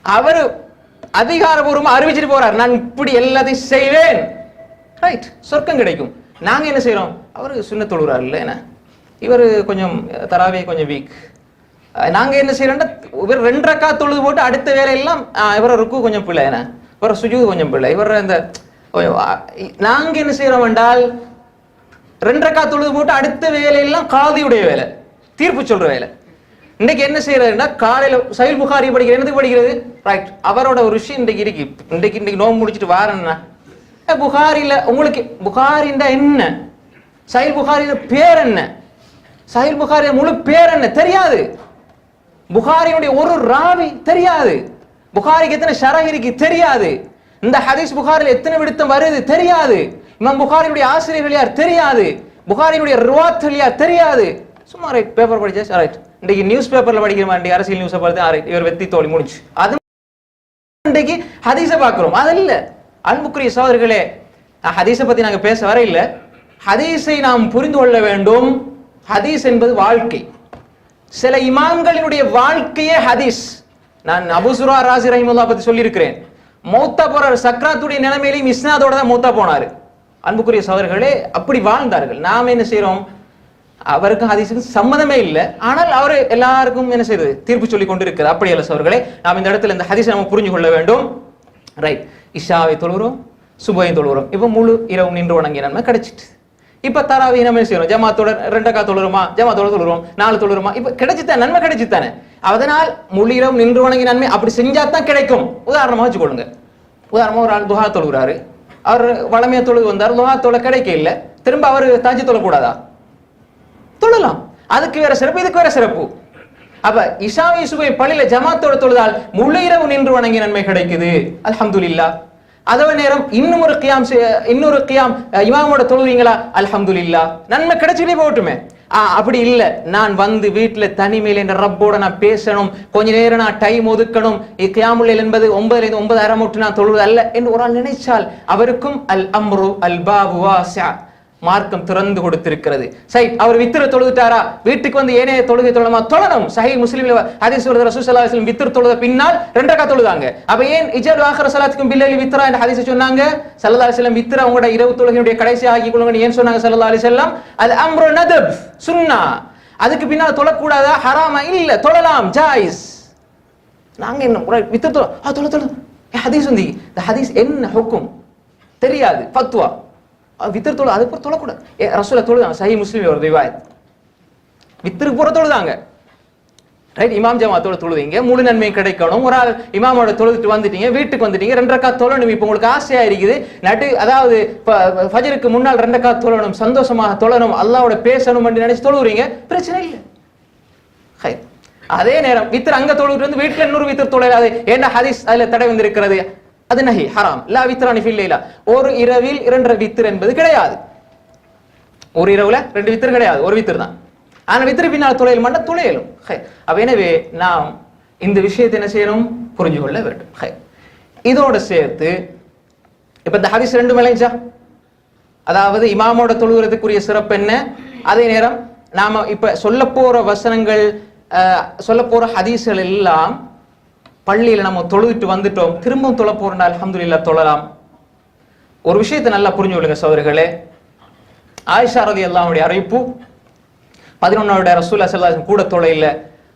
அவர் அதிகாரபூர்வமா அறிவிச்சிட்டு போறாரு, நான் இப்படி எல்லாத்தையும் செய்வேன், ரைட், சொர்க்கம் கிடைக்கும். நாங்க என்ன செய்யறோம்? அவரு சுன்னத் தொழுகிறார் இல்ல, என்ன இவர் கொஞ்சம் தராவே கொஞ்சம் வீக். நாங்க என்ன செய்யறோம்னா இவர் 2 ரக்காத் தொழுது போட்டு அடுத்த வேலையெல்லாம் இவர ருக்கு கொஞ்சம் பிள்ளை, என்ன இவர சுஜூது கொஞ்சம் பிள்ளை, இவர இந்த நாங்க என்ன செய்யறோம் என்றால் 2 ரக்காத் தொழுது போட்டு அடுத்த வேலையெல்லாம் காதியுடைய வேலை, தீர்ப்பு சொல்ற வேலை. இன்னைக்கு என்ன செய்யறதுன்னா காலையில சஹீஹ் புகாரி படிக்கிறது, என்னது படிக்கிறது? ரைட், அவரோட ஒரு விஷயம் இன்றைக்கு இருக்கு. இன்னைக்கு நோம்பு முடிச்சுட்டு வாரேன்னா புகாரில உங்களுக்கு புகாரிண்டா என்ன, சஹீஹ் புகாரில பேர் என்ன, சஹீஹ் புகாரில முழு பேர் என்ன தெரியாது. புகாரியுடைய ஒரு ராவி தெரியாது. புகாரிக்கு எத்தனை ஷரஹ் இருக்கு தெரியாது. இந்த ஹதீஸ் புகாரில் எத்தனை விடுத்தம் வருது தெரியாது. இமாம் புகாரியுடைய ஆசிரியர்கள் யார் தெரியாது. புகாரியுடைய ரிவாயத்துகள் யார் தெரியாது. சும்மா ரைட் பேப்பர் படிச்சா ரைட். இன்னைக்கு நியூஸ் பேப்பர்ல படிக்கிற மாதிரி அரசியல் நியூஸை பார்த்து ரைட் இவர் வெத்தி தோழி முடிஞ்சு. அது இன்னைக்கு ஹதீஸை பார்க்கிறோம். அது இல்ல அன்புக்குரிய சகோதரர்களே, ஹதீஸை பத்தி நாங்க பேச வர இல்ல. ஹதீஸை நாம் புரிந்து கொள்ள வேண்டும். ஹதீஸ் என்பது வாழ்க்கை. சில இமாம்களினுடைய வாழ்க்கையே ஹதீஸ். நான் அபூ ஸுரா ராஸி ரஹிமஹுல்லாஹ் பத்தி சொல்லி இருக்கிறேன். மௌத்தா போற சக்ராத்துடைய நிலைமையிலும் இஸ்னாதோட தான் மௌத்தா போனாரு. அன்புக்குரிய சகோதரர்களே, அப்படி வாழ்ந்தார்கள். நாம் என்ன செய்யறோம்? அவருக்கும் ஹதீஸுக்கும் சம்மதமே இல்லை, ஆனால் அவர் எல்லாருக்கும் என்ன செய்யுது? தீர்ப்பு சொல்லி கொண்டு இருக்கிறது. அப்படி அல்ல சகோதரர்களே, நாம் இந்த இடத்துல இந்த ஹதீஸை நம்ம புரிஞ்சு கொள்ள வேண்டும். ரைட், இஷாவை தொழுகிறோம், சுபையும் தொழுகிறோம். இப்ப முழு இரவு நின்று வணங்கிய நன்மை கிடைச்சிட்டு. இப்ப தராவி நம்ம என்ன செய்யறோம்? ஜமாத்தோட 2 தொழுறோமா, ஜமாத்தோட தொழுறோம், 4 தொழுறோமா, இப்ப கிடைச்சுத்தானே, நன்மை கிடைச்சுத்தானே. அதனால் முழு இரவு நின்று வணங்கிய நன்மை அப்படி செஞ்சா தான் கிடைக்கும். உதாரணமா வச்சுக்கொள்ளுங்க. உதாரணமா ஒரு ஆள் துஹா தொழுகிறாரு, அவர் வளமையா தொழுது வந்தார், துஹா தொழ கிடைக்க இல்ல, திரும்ப அவர் தாஜி தொழக்கூடாதா? தொழலாம். அதுக்கு வேற சிறப்பு, இதுக்கு வேற சிறப்பு. அப்ப இஷாவை சுபை பள்ளியில ஜமாத்தோட தொழுதால் முழு இரவு நின்று வணங்கிய நன்மை கிடைக்குது, அல்ஹம்துலில்லாஹ். அதே நேரம் இன்னொரு கியாம் இமாமோட தொழுவீங்களா, அல்ஹம்துலில்லாஹ், நன்மை கிடைச்சிட்டே போகட்டுமே. அப்படி இல்ல, நான் வந்து வீட்டுல தனிமையில் என்ற ரப்போட நான் பேசணும், கொஞ்ச நேரம் நான் டைம் ஒதுக்கணும், கியாமுல் லைல் என்பது 9 to 9:30 நான் தொழுவது அல்ல என்று ஒரு ஆள் நினைச்சால் அவருக்கும் அல் அம்ரு அல் பாபு வாஸிஅ, மார்க்கம் திறந்து கொடுத்திருக்கிறது. சரி, அவர் வித்ர தொழுதுட்டாரா, வீட்டுக்கு வந்து ஏனைய தொழுகை தொழமா? தொழணும். சஹீஹ் முஸ்லிம்ல ஹதீஸ் வருது, ரசூல் ஸல்லல்லாஹு அலைஹி வஸல்லம் வித்ர் தொழுத பின்னால் 2 ரக்காத் தொழுதாங்க. அப்ப ஏன் இஜாலு ஆகிர ஸலாத்துக்கும் பில்லைலி வித்ரா என்ற ஹதீஸ் சொன்னாங்க? ஸல்லல்லாஹு அலைஹி வஸல்லம் வித்ர உங்களோட இரவு தொழுகையுடைய கடைசி ஆக்கி கொள்ளுங்கன்னு ஏன் சொன்னாங்க ஸல்லல்லாஹு அலைஹி வஸல்லம்? அல் அம்ரு நதப், சுன்னா. அதுக்கு பின்னால் தொழக்கூடாதா, ஹராமா? இல்ல, தொழலாம், ஜாயிஸ். நாங்க என்ன வித்ர தொழ ஹதீஸ் வந்து இந்த ஹதீஸ் என்ன ஹுக்கும் தெரியாது, ஃபத்வா. வித்தர் தொழு அது போல தொழக்கூடாது. ரசூல தொழுதாங்க, சஹீஹ் முஸ்லிம் ஒரு ரிவாயத். வித்தருக்கு போற தொழுதாங்க, ரைட். இமாம் ஜமாத்தோட தொழுதீங்க, முழு நன்மை கிடைக்கணும். ஒரு ஆள் இமாமோட தொழுதுட்டு வந்துட்டீங்க, வீட்டுக்கு வந்துட்டீங்க, 2 ரக்காத் தொழணும். இப்ப உங்களுக்கு ஆசையா இருக்குது, அதாவது ஃபஜ்ருக்கு முன்னால் 2 ரக்காத் தொழணும், சந்தோஷமாக தொழணும், அல்லாஹ்வோட பேசணும் என்று நினைச்சு தொழுகிறீங்க, பிரச்சனை இல்லை. அதே நேரம் வித்தர் அங்க தொழுகிட்டு வந்து வீட்டுல இன்னொரு வித்தர் தொழலாது, ஏன்னா ஹதீஸ் அதுல தடை வந்திருக்கிறது, அது நஹி, ஹராம். லா வித்ரானி ஃபில் லைலா, ஒரு இரவில் 2 வித்ர் என்பது கிடையாது. ஒரு இரவுல 2 வித்ர் கிடையாது, ஒரு வித்ர் தான். ஆனா வித்ரு பின்னால் தொழையல் மண்ட தொழையலும். அப்ப எனவே நாம் இந்த விஷயத்தை என்ன செய்யணும்? புரிஞ்சு கொள்ள வேண்டும். இதோட சேர்த்து இப்ப இந்த ஹதீஸ் 2 விளைஞ்சா, அதாவது இமாமோட தொழுகிறதுக்குரிய சிறப்பு என்ன, அதே நேரம் நாம இப்ப சொல்ல போற வசனங்கள், சொல்ல போற ஹதீஸ்கள் எல்லாம் பள்ளியில நம்ம தொழுதுட்டு வந்துட்டோம், திரும்பவும் தொழ போறோம்னா அல்ஹம்துலில்லாஹ் தொழலாம். ஒரு விஷயத்தை நல்லா புரிஞ்சு கொள்ளுங்க சகோதரர்களே. ஆயிஷா ரலியல்லாஹு அன்ஹா அறிவிப்பு 11 ரசூலுல்லாஹி ஸல்லல்லாஹு அலைஹி வஸல்லம் கூட தொழையில,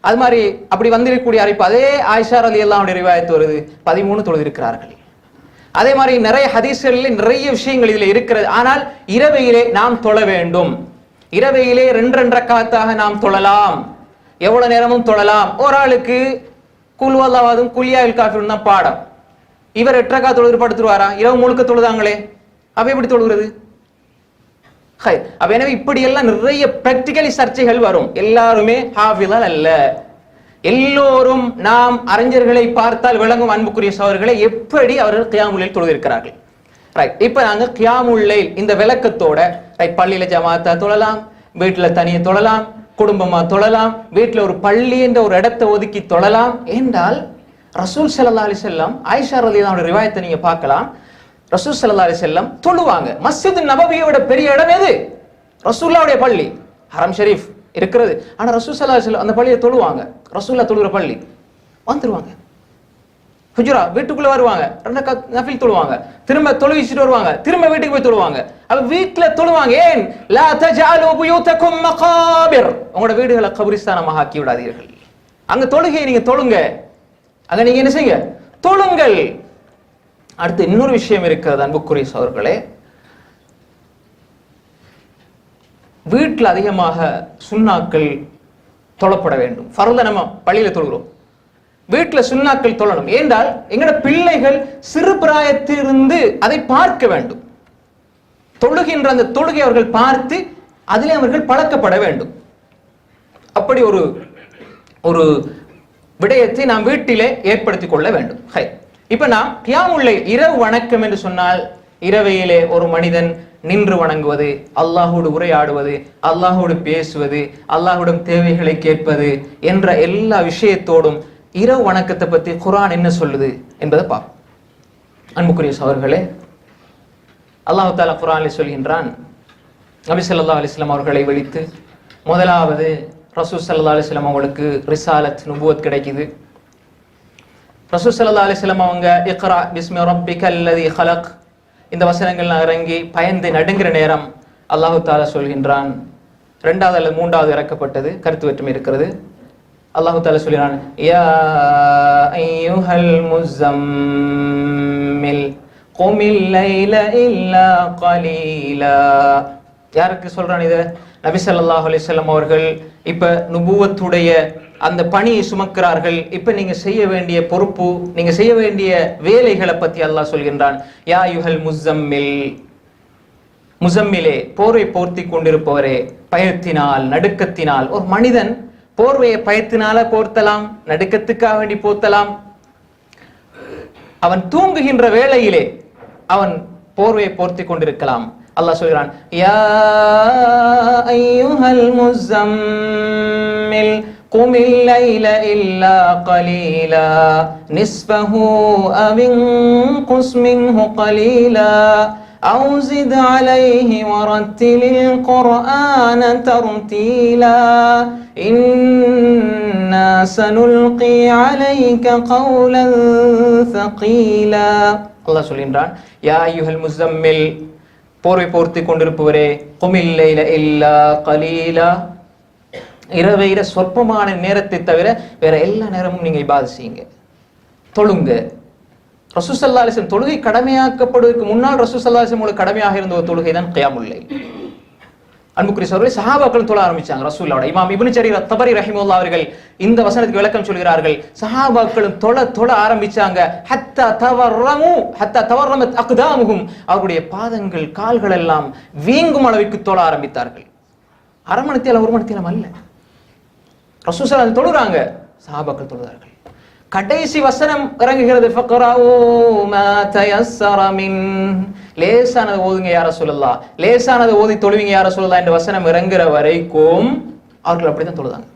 அது மாதிரி அப்படி வந்திருக்கக்கூடிய அறிவிப்பு அதே ஆயிஷா ரலியல்லாஹு அன்ஹா ரிவாயத் வருது, 13 தொழுதிருக்கிறார்கள். அதே மாதிரி நிறைய ஹதீஸ்களில் நிறைய விஷயங்கள் இதுல இருக்கிறது. ஆனால் இரவையிலே நாம் தொழ வேண்டும். இரவையிலே 2 ரக்காத்தாக நாம் தொழலாம், எவ்வளவு நேரமும் தொழலாம். ஒரு ஆளுக்கு குல் வல்லாஹும் குல்யால் காஃபிரூன் தான் பாடம், இவர் 8 ரக்காத் தொழுது படுத்துருவாரா? இரவு முழுக்க தொழுதாங்களே, அப்ப எப்படி தொழுகிறது? அப்ப எனவே இப்படி எல்லாம் நிறைய பிராக்டிகலி சர்ச்சைகள் வரும். எல்லாருமே ஹாஃபிஸால் அல்ல, எல்லோரும் நாம் அறிஞர்களை பார்த்தால் விளங்கும். அன்புக்குரிய சகோதரர்களை, எப்படி அவர்கள் கியாமுல் லைல் தொழுதிருக்கிறார்கள். ரைட், இப்ப நாங்க கியாமுல் லைல் இந்த விளக்கத்தோட ரைட், பள்ளியில ஜமாத்தா தொழலாம், வீட்டுல தனியே தொழலாம், குடும்பமா தொழலாம், வீட்டுல ஒரு பள்ளி என்ற ஒரு இடத்தை ஒதுக்கி தொழலாம் என்றால் ரசூல் ஸல்லல்லாஹு அலைஹி வஸல்லம் ஆயிஷா ரலியல்லாஹு அன்ஹா ரிவாயத்தை நீங்க பார்க்கலாம். ரசூல் ஸல்லல்லாஹு அலைஹி வஸல்லம் தொழுவாங்க. மஸ்ஜித் நபவியோட பெரிய இடம் எது? ரசூலுல்லாஹ்வுடைய பள்ளி, ஹரம் ஷரீஃப் இருக்கிறது. ஆனா ரசூல் ஸல்லல்லாஹு அலைஹி வஸல்லம் அந்த பள்ளியை தொழுவாங்க. ரசூலுல்லாஹ் தொழுகிற பள்ளி வந்துருவாங்க, ஹுஜ்ரா வீட்டுக்குள்ள வருவாங்க, 2 ரக்காத் நஃபில் தொழுவாங்க, திரும்ப தொழுவிச்சிட்டு வருவாங்க, திரும்ப வீட்டுக்கு போய் தொழுவாங்க. அப்ப வீட்டுல தொழுவாங்க. ஏன்? லா தஜஅலு புயூதகும் மகாபிர், உங்களோட வீடுகளை கபிரிஸ்தானமாக ஆக்கி விடாதீர்கள். அங்க தொழுகையை நீங்க தொழுங்க, அங்க நீங்க என்ன செய்யுங்க? தொழுங்கள். அடுத்து இன்னொரு விஷயம் இருக்கிறது அன்புக்குரிய சகோதரர்களே, வீட்டில் அதிகமாக சுன்னாக்கள் தொழப்பட வேண்டும். ஃபர்த நம்ம பள்ளியில தொழுகிறோம், வீட்டுல சுன்னாக்கள் தொழணும். ஏனென்றால் எங்கட பிள்ளைகள் சிறு பிராயத்திலிருந்து அதை பார்க்க வேண்டும். தொழுகின்ற அந்த தொழுகை அவர்கள் பார்த்து அதிலே அவர்கள் பழக்கப்பட வேண்டும். அப்படி ஒரு ஒரு விடயத்தை நாம் வீட்டிலே ஏற்படுத்திக் கொள்ள வேண்டும். இப்ப நாம் கியாமுல் லைல் இரவு வணக்கம் என்று சொன்னால், இரவையிலே ஒரு மனிதன் நின்று வணங்குவது, அல்லாஹோடு உரையாடுவது, அல்லாஹோடு பேசுவது, அல்லாஹ்விடம் தேவைகளை கேட்பது என்ற எல்லா விஷயத்தோடும் இரவு வணக்கத்தை பற்றி குர்ஆன் என்ன சொல்லுது என்பதை பார்ப்போம். அன்புக்குரிய சகோதரர்களே, அல்லாஹ் தஆலா குர்ஆனில் சொல்கின்றான், நபி ஸல்லல்லாஹு அலைஹி வஸல்லம் அவர்களை விழித்து முதலாவது ரசூல் ஸல்லல்லாஹு அலைஹி வஸல்லம் அவங்களுக்கு ரிசாலத் நுபுவத் கிடைக்குது. ரசூல் ஸல்லல்லாஹு அலைஹி வஸல்லம் அவங்க இக்ரா பிஸ்மி ரப்பிக்கல் லதீ ஹலக் இந்த வசனங்கள் இறங்கி பயந்து நடுங்கிற நேரம் அல்லாஹ் தஆலா சொல்கின்றான், இரண்டாவது அல்லது மூன்றாவது இறக்கப்பட்டது, கருத்து வேற்றுமை இருக்கிறது. அல்லாஹ் தஆலா சொல்கிறான், யா அய்யுஹல் முஸம்மில் குமில் லைல இல்லா கலீலா. யாருக்கு சொல்றான் இத? நபி ஸல்லல்லாஹு அலைஹி வஸல்லம் அவர்கள் இப்ப நுபுவத்துடைய அந்த பணியை சுமக்கிறார்கள். இப்ப நீங்க செய்ய வேண்டிய பொறுப்பு, நீங்க செய்ய வேண்டிய வேலைகளை பத்தி அல்லாஹ் சொல்கின்றான். யா அய்யுஹல் முஸம்மில், முஸம்மிலே போர்வை போர்த்தி கொண்டிருப்பவரே, பயத்தினால் நடுக்கத்தினால். ஒரு மனிதன் போர்வையை பயத்தினால போர்த்தலாம், நடுக்கத்துக்காக வேண்டி போர்த்தலாம். அவன் தூங்குகின்ற வேளையிலே அவன் போர்வையை போர்த்தி கொண்டிருக்கலாம். அல்லாஹ் சொல்கிறான், யா அய்யுஹல் முஸம்மில் குமில் லைல இல்லா கலீலா நிஸ்ஃபஹு அவ் இன்குஸ் மின்ஹு கலீலா أو زد عليه ورتل القرآن ترتيلا إنا سنلقي عليك قولا ثقيلا. அல்லாஹ் சொல்கின்றான், யா அய்யுஹல் முஸம்மில், போர்வை போர்த்தி கொண்டிருப்பவரே, குமில் லைல இல்லா கலீலா, இரவையில சொற்பமான நேரத்தை தவிர வேற எல்லா நேரமும் நீங்க இபாதத் செய்யுங்க, தொழுங்க. ரசூல் ஸல்லல்லாஹு அலைஹி வஸல்லம் தொழுகை கடமையாக்கப்படுவதற்கு முன்னால் ரசூல் ஸல்லல்லாஹு அலைஹி வஸல்லம் உங்களுக்கு கடமையாக இருந்த ஒரு தொழுகை தான் கியாமுல் லைல். அன்புக்குரிய சகோதரர்களே, சஹாபாக்கள் தொழ ஆரம்பிச்சாங்க ரசூலுல்லாஹ். இமாம் இப்னு ஜரீர் அத்-தபரி ரஹிமஹுல்லாஹ் அவர்கள் இந்த வசனத்துக்கு விளக்கம் சொல்கிறார்கள். சஹாபாக்களும் தொழ ஆரம்பிச்சாங்க. ஹத்தா தவர்ரமத் அக்தாமுஹும், அவருடைய பாதங்கள் கால்கள் எல்லாம் வீங்கும் அளவுக்கு தொழ ஆரம்பித்தார்கள். அரை மணி நேரம் ஒரு மணி நேரம் அல்ல, ரசூல் ஸல்லல்லாஹு அலைஹி வஸல்லம் தொழுறாங்க, சஹாபாக்கள் தொழுதார்கள். கடைசி வசனம் இறங்குகிறது, ஃபக்ரஊ மா தயஸ்ஸர மின், லேசானது ஓதுங்க யா ரசூலல்லாஹ், லேசானது ஓதி தொழுவீங்க யா ரசூலல்லாஹ் என்ற வசனம் இறங்குற வரைக்கும் அவர்கள் அப்படிதான் தொழுதாங்க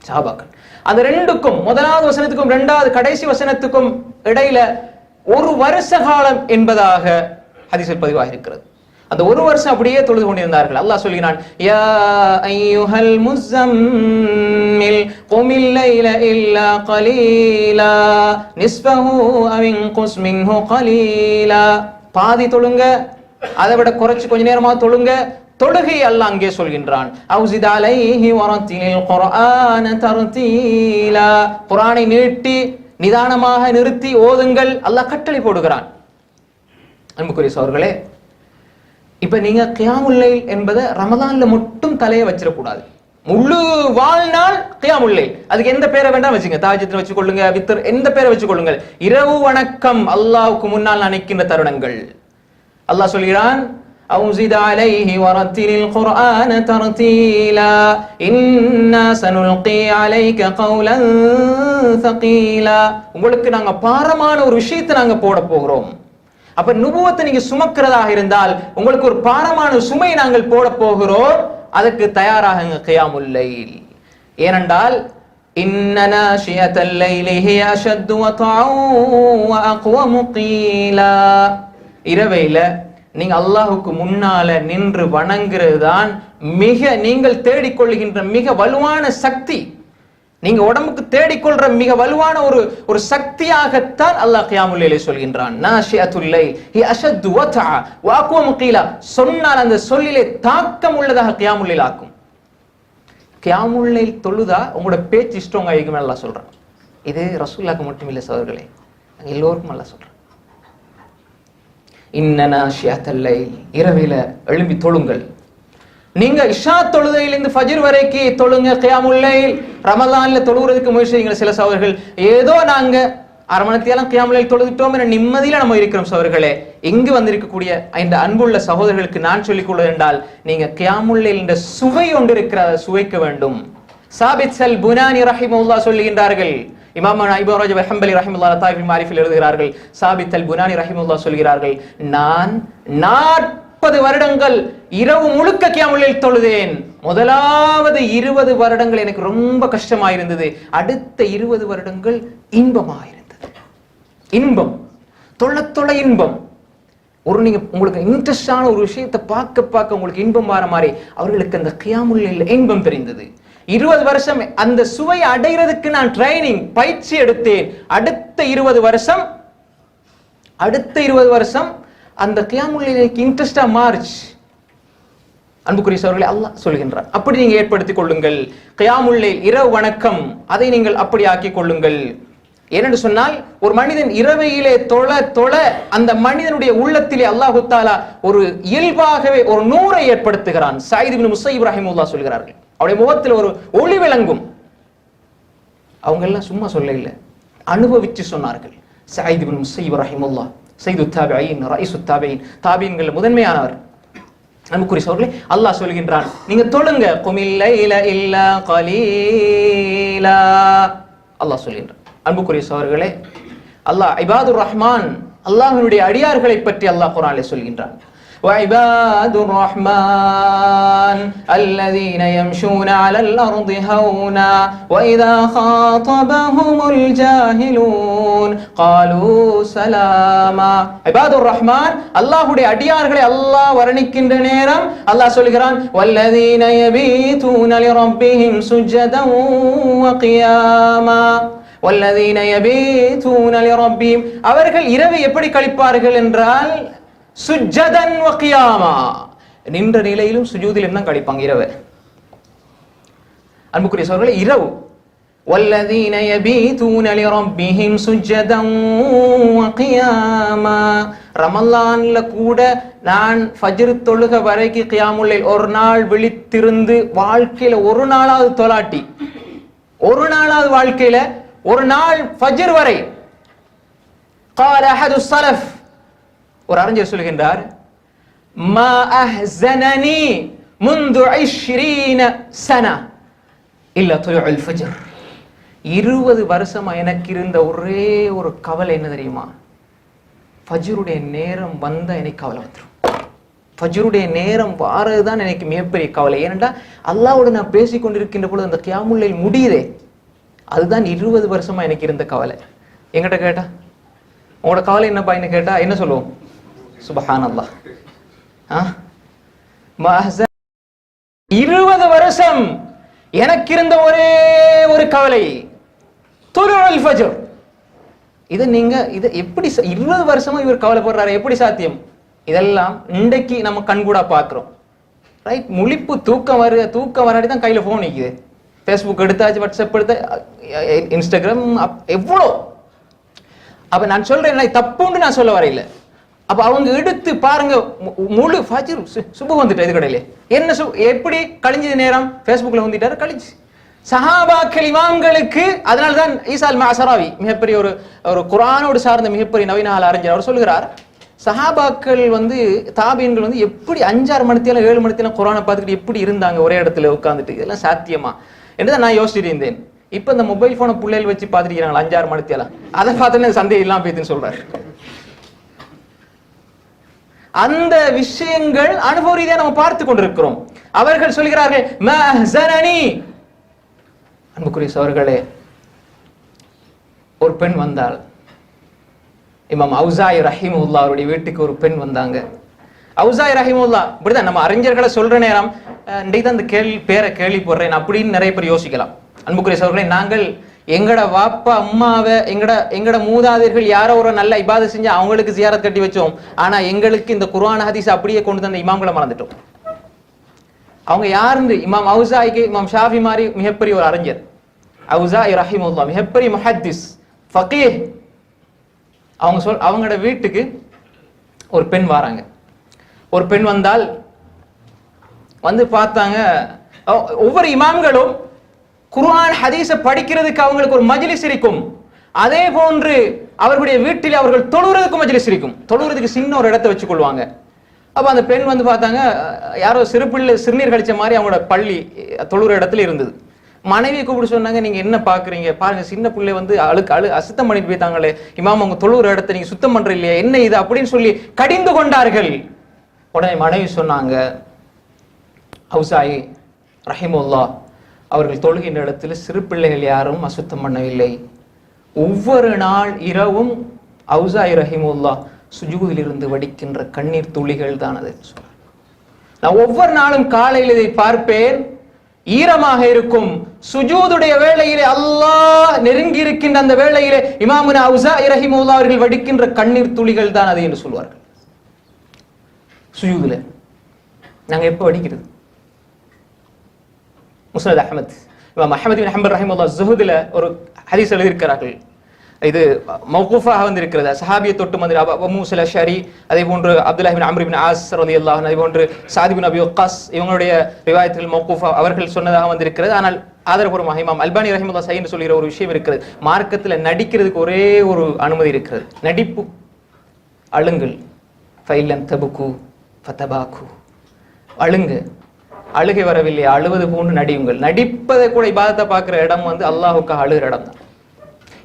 சஹாபாக்கள். அந்த ரெண்டுக்கும், முதலாவது வசனத்துக்கும் இரண்டாவது கடைசி வசனத்துக்கும் இடையில ஒரு வருஷ காலம் என்பதாக ஹதீஸில் பதிவாக இருக்கிறது. அந்த ஒரு வருஷம் அப்படியே தொழுது கொண்டிருந்தார்கள். அல்லாஹ் சொல்கிறான், யா அய்யுஹல் முஸம்மில் குமில் லைல இல்லா கலீலா நிஸ்ஃபஹு அவ் இன்குஸ் மின்ஹு கலீலா. பாதி தொழுங்க, அதை விட குறைச்சு கொஞ்ச நேரமா தொழுங்க. தொழுகை அல்லாஹ் அங்கே சொல்கின்றான், அவ்ஸித் அலைஹி வரத்திலில் குர்ஆன தர்தீலா, குர்ஆனை நீட்டி நிதானமாக நிறுத்தி ஓதுங்கள் அல்லாஹ் கட்டளை போடுகிறான். அன்புக்குரிய சகோதரர்களே, இப்ப நீங்க கியாமுல் லைல் என்பதை ரமதான்ல மட்டும் தலையை வச்சிடக்கூடாது. முழு வாழ்நாள் கியாமுல் லைல், அதுக்கு எந்த பேரை வேண்டாம் வச்சுங்க, தஹஜ்ஜுத் வச்சுக்கொள்ளுங்க, வித்ர், எந்த பேரை வச்சுக்கொள்ளுங்கள். இரவு வணக்கம் அல்லாஹ்வுக்கு முன்னால் நினைக்கின்ற தருணங்கள். அல்லாஹ் சொல்கிறான், أوزد عليه ورتل القرآن ترتيلا إنا سنلقي عليك قولا ثقيلا. உங்களுக்கு நாங்க பாரமான ஒரு விஷயத்தை நாங்க போட போகிறோம். அப்ப நுபுவத்தை நீங்க சுமக்கிறதாக இருந்தால் உங்களுக்கு ஒரு பாரமான சுமை நாங்கள் போட போகிறோம், அதற்கு தயாராகுங்க கியாமுல் லைல். ஏனென்றால் இன்ன நாஷியத்தல் லைலி ஹிய அஷத்து வத்அன் வ அக்வமு கீலா, இரவையில நீங்க அல்லாஹுக்கு முன்னால நின்று வணங்குறது தான் நீங்கள் தேடிக்கொள்கின்ற மிக வலுவான சக்தி. நீங்க உடம்புக்கு தேடிக்கொள்ற மிக வலுவான ஒரு சக்தியாகத்தான் அல்லாஹ் கியாமுல் லைலை சொல்கின்றான். நாஷியத்துல் லைல் ஹி அஷத்து வத்அ வ அக்வமு கீலா, சொன்னால் அந்த சொல்லிலே தாக்கம் உள்ளதாக கியாமுல் லைல் ஆக்கும். கியாமுல் லைல் தொழுதா உங்களோட பேச்சு ஸ்ட்ராங் ஆகிக்குமே அல்லாஹ் சொல்றான். இது ரசூலுல்லாஹ்க்கு மட்டும் இல்லை சகோதரர்களே, எல்லோருக்கும் அல்லாஹ் சொல்றான். இன்ன நாஷியத்துல் லைல், இரவில எழும்பி தொழுங்கள். நீங்க இஷா தொழுகையிலிருந்து ஃபஜ்ர் வரைக்கும் தொழுங்க, கியாமுல் லைல் ரமலான்ல தொழுகிறதுக்கு முயற்சி செய்யுங்க. சில சகோதரர்கள் ஏதோ நாங்க அரை மணித்தியாலும் கியாமுல் லைல் தொழுதுட்டோம் என்ற நிம்மதியில நம்ம இருக்கிறோம். சகோதரர்களே, இங்கு வந்திருக்கக்கூடிய இந்த அன்புள்ள சகோதரர்களுக்கு நான் சொல்லிக் கொள்வது என்றால், நீங்க கியாமுல் லைல் என்ற சுவை ஒன்று இருக்கிறத சுவைக்க வேண்டும். சாபித் அல் புனானி ரஹிமஹுல்லாஹ் சொல்லுகின்றார்கள், இமாம் இப்னு ரஜப் ஹம்பலி ரஹிமஹுல்லாஹ் லதாயிஃபுல் மாரிஃபில் எழுதுகிறார்கள், சாபித் அல் புனானி ரஹிமஹுல்லாஹ் சொல்கிறார்கள், நான் 40 வருடங்கள் இரவு முழுக்க கியாமுல் லைல் தொழுதேன். முதலாவது 20 வருடங்கள் எனக்கு ரொம்ப கஷ்டமாயிருந்தது, அடுத்த 20 வருடங்கள் இன்பமாயிருந்தது. இன்பம், தொழ இன்பம். நீங்க உங்களுக்கு இன்ட்ரெஸ்டான ஒரு விஷயத்தை பார்க்க உங்களுக்கு இன்பம் வர மாதிரி அவர்களுக்கு அந்த கியாமுல் லைல் இன்பம் தெரிந்தது. 20 வருஷம் அந்த சுவை அடைகிறதுக்கு நான் ட்ரைனிங் பயிற்சி எடுத்தேன். அடுத்த 20 வருஷம் அந்த கியாமுல் லைலுக்கு இன்ட்ரெஸ்டா மாறுச்சு. அன்புக்குரிய சகோதரர்களே, அல்லாஹ் சொல்கின்றார், அப்படி நீங்க ஏற்படுத்திக் கொள்ளுங்கள். கியாமுல் லைல் இரவு வணக்கம், அதை நீங்கள் அப்படி ஆக்கிக் கொள்ளுங்கள். ஏனென்று சொன்னால், ஒரு மனிதன் இரவையிலே தொழ அந்த மனிதனுடைய உள்ளத்திலே அல்லாஹு தஆலா ஒரு இயல்பாகவே ஒரு நூரை ஏற்படுத்துகிறான். சயீத் இப்னு முஸையிப் ரஹிமஹுல்லாஹ் சொல்கிறார்கள், அவருடைய முகத்தில் ஒரு ஒளி விளங்கும். அவங்க எல்லாம் சும்மா சொல்ல இல்லை, அனுபவிச்சு சொன்னார்கள். சயீத் இப்னு முஸையிப் ரஹிமஹுல்லாஹ் சையது தாபிஈன், ரயீசு தாபிஈன், தாபிஈன்கள் முதன்மையானவர். அன்புக்குரிய சகோதரர்களே, அல்லாஹ் சொல்கின்றான், நீங்க தொழுங்க, குமில் லைல இல்லா கலீலா. அல்லாஹ் சொல்கின்றான். அன்புக்குரிய சகோதரர்களே, அல்லாஹ் இபாதுர் ரஹ்மான், அல்லாஹ்வினுடைய அடியார்களை பற்றி அல்லாஹ் குர்ஆனிலே சொல்கின்றான். وعباد الرحمن الذين يمشون على الأرض هونا وإذا خاطبهم الجاهلون قالوا سلاما. عباد الرحمن, அல்லாஹ்வுடைய அடியார்களை அல்லாஹ் வர்ணிக்கின்ற நேரம் அல்லாஹ் சொல்கிறான், والذين يبيتون لربهم سجدا وقياما. والذين يبيتون لربهم, அவர்கள் இரவை எப்படி கழிப்பார்கள் என்றால் சுஜ்ஜதன் வ கியாமா, நின்ற நிலையிலும் சுஜூதிலும் தான் கழிப்பாங்க இரவு. அன்புக்குரிய சகோதரர்களே, இரவு வல்லதீன யபீதூன லிரப்பிஹிம் சுஜ்ஜதன் வ கியாமா. ரமலான்ல கூட நான் ஃபஜ்ர் தொழுக வரைக்கும் கியாமுல் லைல் ஒரு நாள் விழித்திருந்து வாழ்க்கையில ஒரு நாளாவது தொலாட்டி, ஒரு நாளாவது வாழ்க்கையில ஒரு நாள் ஃபஜ்ர் வரை. قال احد السلف, ஒரு அறிஞர் சொல்கின்றார், மா அஹ்ஸனனி முந்து 20 சனா இல்ல துலுல் ஃபஜ்ர். 20 வருஷமா எனக்கு இருந்த ஒரே ஒரு கவலை என்ன தெரியுமா? ஃபஜ்ருடைய நேரம் வந்தா எனக்கு கவலை வந்துடும். ஃபஜ்ருடைய நேரம் வாரதுதான் எனக்கு மிகப்பெரிய கவலை. ஏனென்றா அல்லாஹ்வோடு நான் பேசிக் கொண்டிருக்கின்ற பொழுது அந்த கியாமுல் லைல் முடியுதே, அதுதான் 20 வருஷமா எனக்கு இருந்த கவலை. என்கிட்ட கேட்டா உங்களோட கவலை என்னப்பா என்ன கேட்டா என்ன சொல்லுவோம்? சுப்ஹானல்லாஹ். 20 வருஷம் எனக்கு இருந்த ஒரே ஒரு கவலை துலுல் ஃபஜ்ர். இது நீங்க இது எப்படி 20 வருஷமா இவர் கவலைப்படுறாரு, எப்படி சாத்தியம்? இதெல்லாம் இன்றைக்கு நம்ம கண்கூடா பாக்குறோம். ரைட், முழிப்பு தூக்கம் வராடி தான் கையில போன் நிக்குது. ஃபேஸ்புக் எடுத்தாச்சு, வாட்ஸ்அப் எடுத்த, இன்ஸ்டாகிராம், எவ்வளோ. அப்ப நான் சொல்றேன், தப்புன்னு நான் சொல்ல வரையில. அப்ப அவங்க எடுத்து பாருங்க, முழு ஃபஜ்ர் சுபஹ் வந்துட்டு இது கடையில என்ன எப்படி கழிஞ்சது நேரம்? ஃபேஸ்புக்ல வந்துட்டாரு, கழிஞ்சு. சஹாபாக்கள் இமாம்களுக்கு, அதனால்தான் ஈசா அல் மஅஸராவி மிகப்பெரிய ஒரு குர்ஆனோடு சார்ந்த மிகப்பெரிய நவீன அறிஞர், அவர் சொல்கிறார், சஹாபாக்கள் தாபீன்கள் எப்படி 5-6 மணித்தியாலும் 7 மணித்தியாலும் குர்ஆனை பார்த்துக்கிட்டு எப்படி இருந்தாங்க ஒரே இடத்துல உட்கார்ந்துட்டு? இதெல்லாம் சாத்தியமா என்றுதான் நான் யோசிச்சுட்டு இருந்தேன். இப்ப இந்த மொபைல் போனை பிள்ளைகள் வச்சு பார்த்துருக்கிறாங்க 5-6 மணித்தியாலும், அதை பார்த்து சந்தேகம் இல்லாம போயிதுன்னு சொல்றாரு. அந்த விஷயங்கள் அனுபவ ரீதியாக நம்ம பார்த்து கொண்டிருக்கிறோம். அவர்கள் சொல்கிறார்கள், அன்புக்குரிய சகோதரர்களே, ஒரு பெண் வந்தாள். இமாம் அவுசாயி ரஹிமஹுல்லாஹ் அவருடைய வீட்டுக்கு ஒரு பெண் வந்தாங்க. அவுசாயி ரஹிமஹுல்லாஹ் இப்படிதான் நம்ம அறிஞர்களை சொல்ற நேரம் இன்றைக்கு அந்த பேரை கேள்வி போடுறேன் அப்படின்னு நிறைய பேர் யோசிக்கலாம். அன்புக்குரிய சகோதரர்களே, நாங்கள் எங்கட வாப்பா அம்மாவை எங்கட மூதாதையர்கள் யாரோ ஒரு நல்ல இபாதத் செஞ்சு அவங்களுக்கு ஜியாரத் கட்டி வச்சோம். ஆனா எங்களுக்கு இந்த குர்ஆன் ஹதீஸ் அப்படியே கொண்டு தந்த இமாம்களை மறந்துட்டோம். அவங்க யாருன்னு இமாம் அவுசாயிக்கு இமாம் ஷாஃபி மாதிரி மிகப்பெரிய ஒரு அறிஞர். அவுசாயி ரஹிமஹுல்லாஹ் மிகப்பெரிய முஹத்திஸ், ஃபகீஹ். அவங்களோட வீட்டுக்கு ஒரு பெண் வராங்க. ஒரு பெண் வந்தால் வந்து பார்த்தாங்க. ஒவ்வொரு இமாம்களும் குர்ஆன் ஹதீஸை படிக்கிறதுக்கு அவங்களுக்கு ஒரு மஜ்லிஸ் இருக்கும். அதே போன்று அவர்களுடைய வீட்டில் அவர்கள் தொழுறதுக்கு மஜ்லிஸ் இருக்கும். தொழுறதுக்கு சின்ன ஒரு இடத்தை வச்சுக் கொள்வாங்க. அப்ப அந்த பெண் வந்து பார்த்தாங்க, யாரோ சிறுநீர் கழிச்ச மாதிரி அவங்களோட பள்ளி தொழுற இடத்துல இருந்தது. மனைவியை கூப்பிட்டு சொன்னாங்க, நீங்க என்ன பாக்குறீங்க பாருங்க, சின்ன பிள்ளை வந்து அசுத்தம் பண்ணிட்டு போய்த்தாங்களே இமாம், அவங்க தொழுற இடத்தை நீங்க சுத்தம் பண்ற இல்லையா, என்ன இது அப்படின்னு சொல்லி கடிந்து கொண்டார்கள். உடனே மனைவி சொன்னாங்க, அவுசாயி ரஹிமுல்லா அவர்கள் தொழுகின்ற இடத்துல சிறு பிள்ளைகள் யாரும் அசுத்தம் பண்ணவில்லை. ஒவ்வொரு நாள் இரவும் அவுசாயி ரஹிமுல்லா சுஜூதில் இருந்து வடிக்கின்ற கண்ணீர் துளிகள் தான் அது. நான் ஒவ்வொரு நாளும் காலையில் இதை பார்ப்பேன், ஈரமாக இருக்கும். சுஜூதுடைய வேளையிலே அல்லாஹ் நெருங்கி இருக்கின்ற அந்த வேளையிலே இமாமுனா அவுசாஇ ரஹிமஹுல்லாஹ் அவர்கள் வடிக்கின்ற கண்ணீர் துளிகள் தான் அது என்று சொல்வார்கள். சுஜூதுல நாங்க எப்ப வடிக்கிறது? முஸ்னத் அஹ்மத், இமாம் அஹ்மத் பின் ஹம்பல் ரஹிமஹுல்லாஹ் ஸுஹுதுல ஒரு ஹதீஸ் எழுதியிருக்கிறார்கள். இது மௌகூஃபாக வந்திருக்கிறது. சஹாபியை தொட்டு வந்து அபூ மூஸா அல்-அஷ்அரி, அதே போன்று அப்துல்லாஹ் பின் அம்ர் பின் ஆஸ் ரலியல்லாஹு அன்ஹு, அதே போன்று சாத் பின் அபி வக்காஸ் இவங்களுடைய ரிவாயத்துகள் மௌகூஃபா அவர்கள் சொன்னதாக வந்திருக்கிறது. ஆனால் ஆதாரபூர்வமாக இமாம் அல்பானி ரஹிமஹுல்லாஹ் ஸஹீஹ் என்று சொல்கிற ஒரு விஷயம் இருக்கிறது. மார்க்கத்தில் நடிக்கிறதுக்கு ஒரே ஒரு அனுமதி இருக்கிறது, நடிப்பு. அழுங்கள், ஃபைலம் தபுகு ஃபதபாகு, அழுங்க, அழுகை வரவில்லை, அழுவது போன்று நடியுங்கள். நடிப்பதை கூட இபாதத்தை பார்க்கிற இடம் வந்து அல்லாஹ்வுக்காக அழுகிற இடம் தான்.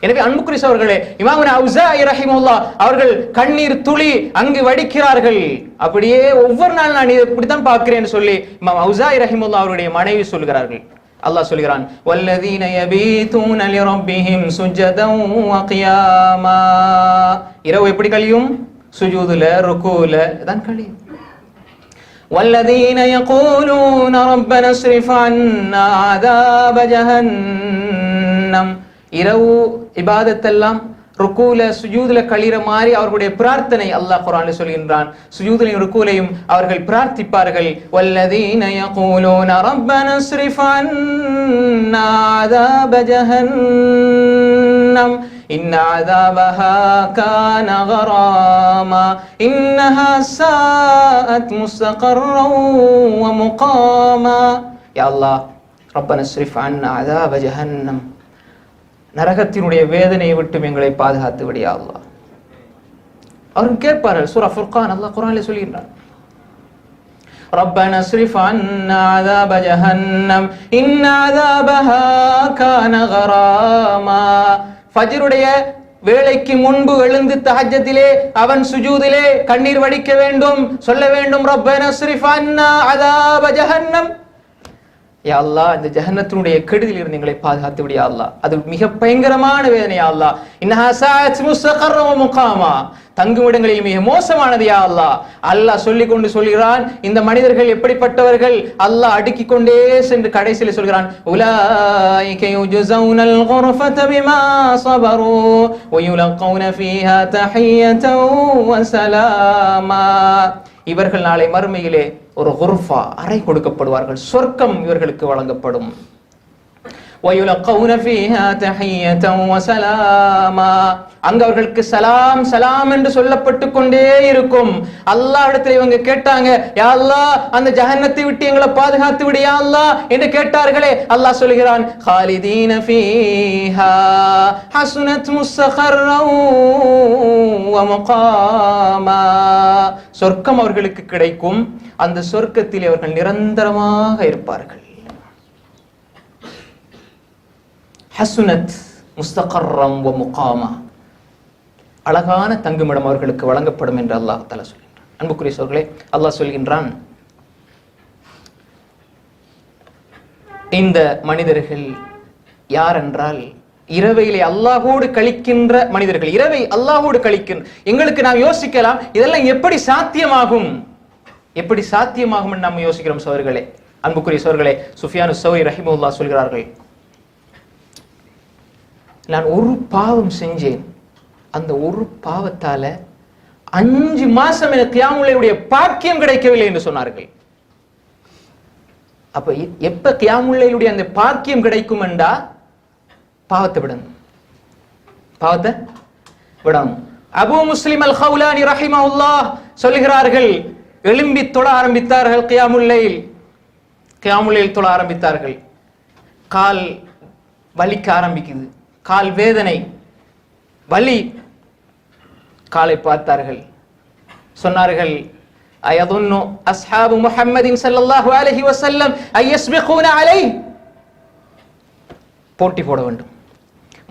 எனவே அன்புக்குரிய அவர்களே, இமாம் அவுசாஇ ரஹிமஹுல்லாஹ் அவர்கள் கண்ணீர் துளி அங்கு வடிக்கிறார்கள். அப்படியே ஒவ்வொரு நாள் நான் இதை இப்படித்தான் பார்க்கிறேன்னு சொல்லி இமாம் அவுசாஇ ரஹிமஹுல்லாஹ் அவருடைய மனைவி சொல்கிறார்கள். அல்லாஹ் சொல்கிறான், வல்லதீன யபீதூன லிரப்பிஹிம் சுஜ்ஜதன் வ கியாமா. இரவு எப்படி கழியும்? சுஜூதுல, ருகூல தான் கழியும். வல்லதீன யகூலூன ரப்பனா ஸ்ரிஃப் அன்னா அஸாப ஜஹன்னம். இரவு இபாதத்தெல்லாம் ருக்கூல சுஜூதுல கழிற மாதிரி அவர்களுடைய பிரார்த்தனை அல்லாஹ் குர்ஆனில் சொல்கின்றான். சுஜூதுலையும் ருக்கூலையும் அவர்கள் பிரார்த்திப்பார்கள். வல்லதீன யகூலூன ரப்பனா ஸ்ரிஃப் அன்னா அஸாப ஜஹன்னம் இன்ன அஸாபஹா கான கராமா இன்னஹா சாஅத் முஸ்தகர்ரன் வ முகாமா. யா அல்லாஹ், ரப்பனா ஸ்ரிஃப் அன்னா அஸாப ஜஹன்னம், நரகத்தினுடைய வேதனையை விட்டு எங்களை பாதுகாத்து விடியா அல்லாஹ். அவர்கள் கேட்பார்கள். சூரா ஃபுர்கான் அல்லாஹ் குர்ஆனில் சொல்கிறார், ரப்பனா ஸ்ரிஃப் அன்னா அஸாப ஜஹன்னம் இன்ன அஸாபஹா கான கராமா. ஃபஜ்ருடைய வேளைக்கு முன்பு எழுந்து தஹஜ்ஜத்திலே அவன் சுஜூதிலே கண்ணீர் வடிக்க வேண்டும், சொல்ல வேண்டும், ரப்பனா ஸ்ரிஃப் அன்னா அஸாப ஜஹன்னம், யா அல்லாஹ் இந்த ஜஹன்னத்தினுடைய கெடுதியில் இருந்து எங்களை பாதுகாத்து விடியா அல்லாஹ், அது மிக பயங்கரமான வேதனை யா அல்லாஹ். இன்னஹா சாஅத் முஸ்தகர்ரன் வ முகாமா, தங்குமிடங்களில் மிக மோசமானது யா அல்லாஹ். அல்லாஹ் சொல்லிக்கொண்டு சொல்கிறான், இந்த மனிதர்கள் எப்படிப்பட்டவர்கள்? அல்லாஹ் அடுக்கிக் கொண்டே சென்று கடைசியில் சொல்கிறான், உலாயிக யுஜஸௌனல் குர்ஃபத பிமா ஸபரு வ யுலகௌன ஃபீஹா தஹிய்யதன் வ ஸலாமா. இவர்கள் நாளை மறுமையிலே ஒரு குர்ஃபா, அறை கொடுக்கப்படுவார்கள், சொர்க்கம் இவர்களுக்கு வழங்கப்படும். வயுலகௌன ஃபீஹா தஹிய்யதன் வ ஸலாமா, அங்க அவர்களுக்கு சலாம் சலாம் என்று சொல்லப்பட்டு கொண்டே இருக்கும். அல்லாஹ் இடத்துல இவங்க கேட்டாங்க, யா அல்லாஹ் அந்த ஜஹன்னத்தை விட்டு எங்களை பாதுகாத்து விடு யா அல்லாஹ் என்று கேட்டார்களே, அல்லாஹ் சொல்கிறான், காலிதீன ஃபீஹா ஹஸனத் முஸ்தகர்ரன் வ முகாமா. சொர்க்கம் அவர்களுக்கு கிடைக்கும், அந்த சொர்க்கத்தில் அவர்கள் நிரந்தரமாக இருப்பார்கள். ஹஸனத் முஸ்தகர்ரன் வ முகாமா, அழகான தங்குமிடம் அவர்களுக்கு வழங்கப்படும் என்று அல்லாஹ் தஆலா சொல்கின்றான். அன்புக்குரிய சகோதரர்களே, அல்லாஹ் சொல்கின்றான், இந்த மனிதர்கள் யார் என்றால் இரவையிலே அல்லாஹோடு கழிக்கின்ற மனிதர்கள். இரவை அல்லாஹோடு கழிக்கின்ற, எங்களுக்கு நாம் யோசிக்கலாம், இதெல்லாம் எப்படி சாத்தியமாகும், எப்படி சாத்தியமாகும் என்று நாம் யோசிக்கிறோம் சகோதரர்களே. அன்புக்குரிய சகோதரர்களே, சுஃபியானு ஸௌரி ரஹிமஹுல்லாஹ் சொல்கிறார்கள், நான் ஒரு பாவம் செஞ்சேன், அந்த ஒரு பாவத்தால 5 மாசம் எனக்கு கியாமுல் லைலுடைய பாக்கியம் கிடைக்கவில்லை என்று சொன்னார்கள். அப்ப எப்ப கியாமுல் லைலுடைய அந்த பாக்கியம் கிடைக்கும் என்றா பாவத்தை விடணும், பாவத்தை விடணும். அபூ முஸ்லிம் அல் ஹவுலானி ரஹிமஹுல்லாஹ் சொல்கிறார்கள், எழும்பி தொழ ஆரம்பித்தார்கள் கியாமுல் லைல். கியாமுல்லைல் தொழ ஆரம்பித்தார்கள். கால் வலிக்க ஆரம்பிக்குது, கால் வேதனை, வலி. காலை பார்த்தார்கள், சொன்னார்கள், அயதுன்னு அஸ்ஹாபு முஹம்மதின் ஸல்லல்லாஹு அலைஹி வஸல்லம் அய்யஸ்பிகுன அலைஹி, போட்டி போட வேண்டும்.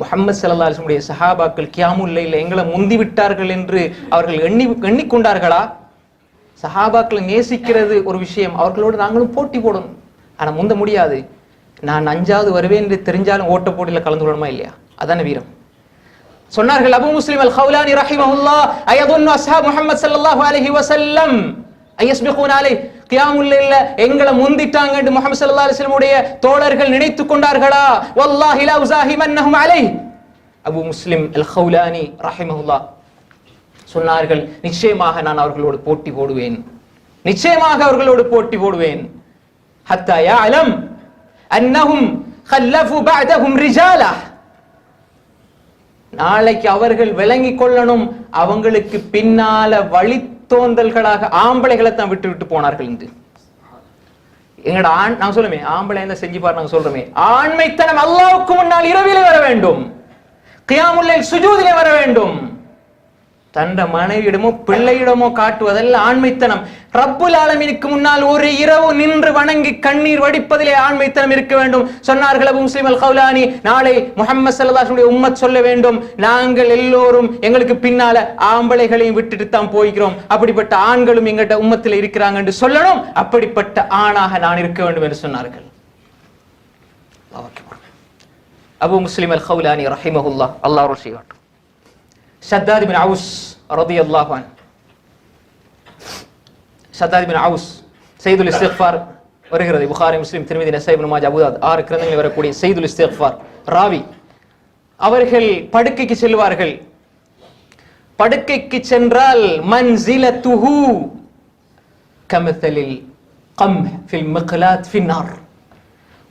முஹம்மது ஸல்லல்லாஹு அலைஹி வஸல்லம் சஹாபாக்கள் கியாமுல் லைல் எங்களை முந்தி விட்டார்கள் என்று அவர்கள் எண்ணிக்கொண்டார்களா? சஹாபாக்களை நேசிக்கிறது ஒரு விஷயம், அவர்களோடு நாங்களும் போட்டி போடணும். ஆனா முந்த முடியாது. நான் 5வது வருவேன் என்று தெரிஞ்சாலும் ஓட்ட போட்டியில் கலந்து கொள்ளணுமா இல்லையா? அதான வீரம். சொன்னார்கள் அபூ முஸ்லிம் அல் கௌலானி ரஹிமஹுல்லாஹ், அயதுன்னு அஸ்ஹாப் முஹம்மது ஸல்லல்லாஹு அலைஹி வஸல்லம் அய்யஸ்பிகுன அலைஹி, கியாமுல் லைல்ல எங்களை முந்திட்டாங்க என்று முஹம்மது ஸல்லல்லாஹு அலைஹி வஸல்லம் உடைய தோழர்கள் நினைத்துக் கொண்டார்களா? வல்லாஹி லா உஸாஹிமன்னஹும் அலைஹி. அபூ முஸ்லிம் அல் கௌலானி ரஹிமஹுல்லாஹ் சொன்னார்கள், நிச்சயமாக நான் அவர்களோடு போட்டி போடுவேன், நிச்சயமாக அவர்களோடு போட்டி போடுவேன். ஹத்தா யஅலம் அன்னஹும் خلفوا بعدهم رجالا, நாளைக்கு அவர்கள் விளங்கிக் கொள்ளணும், அவங்களுக்கு பின்னால வழித்தோன்றல்களாக ஆம்பளைகளை தான் விட்டு விட்டு போனார்கள் என்று. எங்கட நான் சொல்லுமே, ஆம்பளை என்ன செஞ்சு பாரு, நாங்க சொல்றோமே, ஆண்மைத்தனம் அல்லாஹ்வுக்கு முன்னால் இரவிலே வர வேண்டும், கியாமுல் லைல் சுஜூதிலே வர வேண்டும். தண்ட மனைவியிடமோ பிள்ளையிடமோ காட்டுவதல்ல ஆண்மைத்தனம். ரப்புல் ஆலமீனுக்கு முன்னால் ஒரு இரவு நின்று வணங்கி கண்ணீர் வடிப்பதிலே ஆண்மைத்தனம் இருக்க வேண்டும். சொன்னார்கள் அபூ முஸ்லிம் அல் கௌலானி, நாளை முஹம்மது ஸல்லல்லாஹு அலைஹி வஸல்லம் உம்மத் சொல்ல வேண்டும், நாங்கள் எல்லோரும் எங்களுக்கு பின்னால ஆம்பளைகளையும் விட்டுட்டு தான் போய்க்கிறோம், அப்படிப்பட்ட ஆண்களும் எங்கள்கிட்ட உம்மத்தில் இருக்கிறாங்க என்று சொல்லணும், அப்படிப்பட்ட ஆணாக நான் இருக்க வேண்டும் என்று சொன்னார்கள். அபூ முஸ்லிம் அல் கௌலானி ரஹிமஹுல்லாஹ், அல்லாஹ் அருள் செய்வார். ஷத்தாத் பின் அவுஸ் ரலியல்லாஹு அன்ஹு, ஷத்தாத் பின் அவுஸ் சையதுல் இஸ்திக்ஃபார் வருகிறது. புகாரி, முஸ்லிம், திர்மிதி, நஸாயி, இப்னு மாஜா, அபூ தாவூத் 6 கிரந்தங்களில் வரக்கூடிய சையதுல் இஸ்திக்ஃபார் ராவி. அவர்கள் படுக்கைக்கு செல்வார்கள். படுக்கைக்கு சென்றால் மன்சிலத்துஹு கமதலில் கம்ஹ் ஃபில் மிக்லாத் ஃபின்னார்,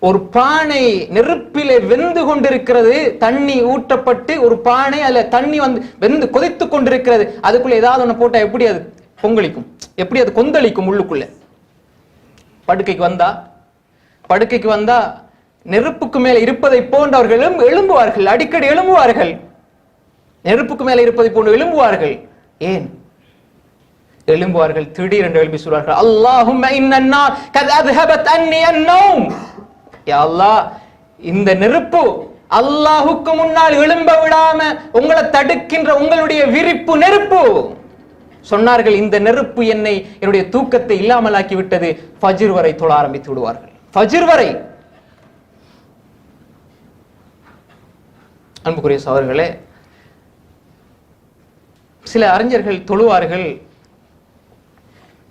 ஒரு பானை நெருப்பிலே வெந்து கொண்டிருக்கிறது, தண்ணி ஊற்றப்பட்டு ஒரு பானை அதுல தண்ணி வெந்து கொதித்து கொண்டிருக்கிறது, அதுக்குள்ள ஏதாவது ஒண்ணு போட்டா எப்படி அது பொங்கலிக்கும், எப்படி அது கொந்தளிக்கும் உள்ளுக்குள்ள. படுக்கைக்கு வந்தா நெருப்புக்கு மேல இருப்பதை போன்று அவர்கள் எழும்புவார்கள், அடிக்கடி எழும்புவார்கள், நெருப்புக்கு மேல இருப்பதை போன்று எழும்புவார்கள். ஏன் எழும்புவார்கள்? திடீரென்று எழுப்பி சொல்வார்கள், அல்லாஹும்ம இன்னன்னா கத் அத்ஹபத் அன்னி அன்னௌம், யா அல்லாஹ், இந்த நெருப்பு அல்லாஹுக்கு முன்னால் எழும்ப விடாம உங்களை தடுக்கின்ற உங்களுடைய விரிப்பு நெருப்பு. சொன்னார்கள், இந்த நெருப்பு என்னுடைய தூக்கத்தை இல்லாமலாக்கி விட்டது. ஃபஜ்ர் வரை தொழ ஆரம்பித்து விடுவார்கள், ஃபஜ்ர் வரை. அன்புக்குரிய சகோதரர்களே, சில அறிஞர்கள் தொழுவார்கள்,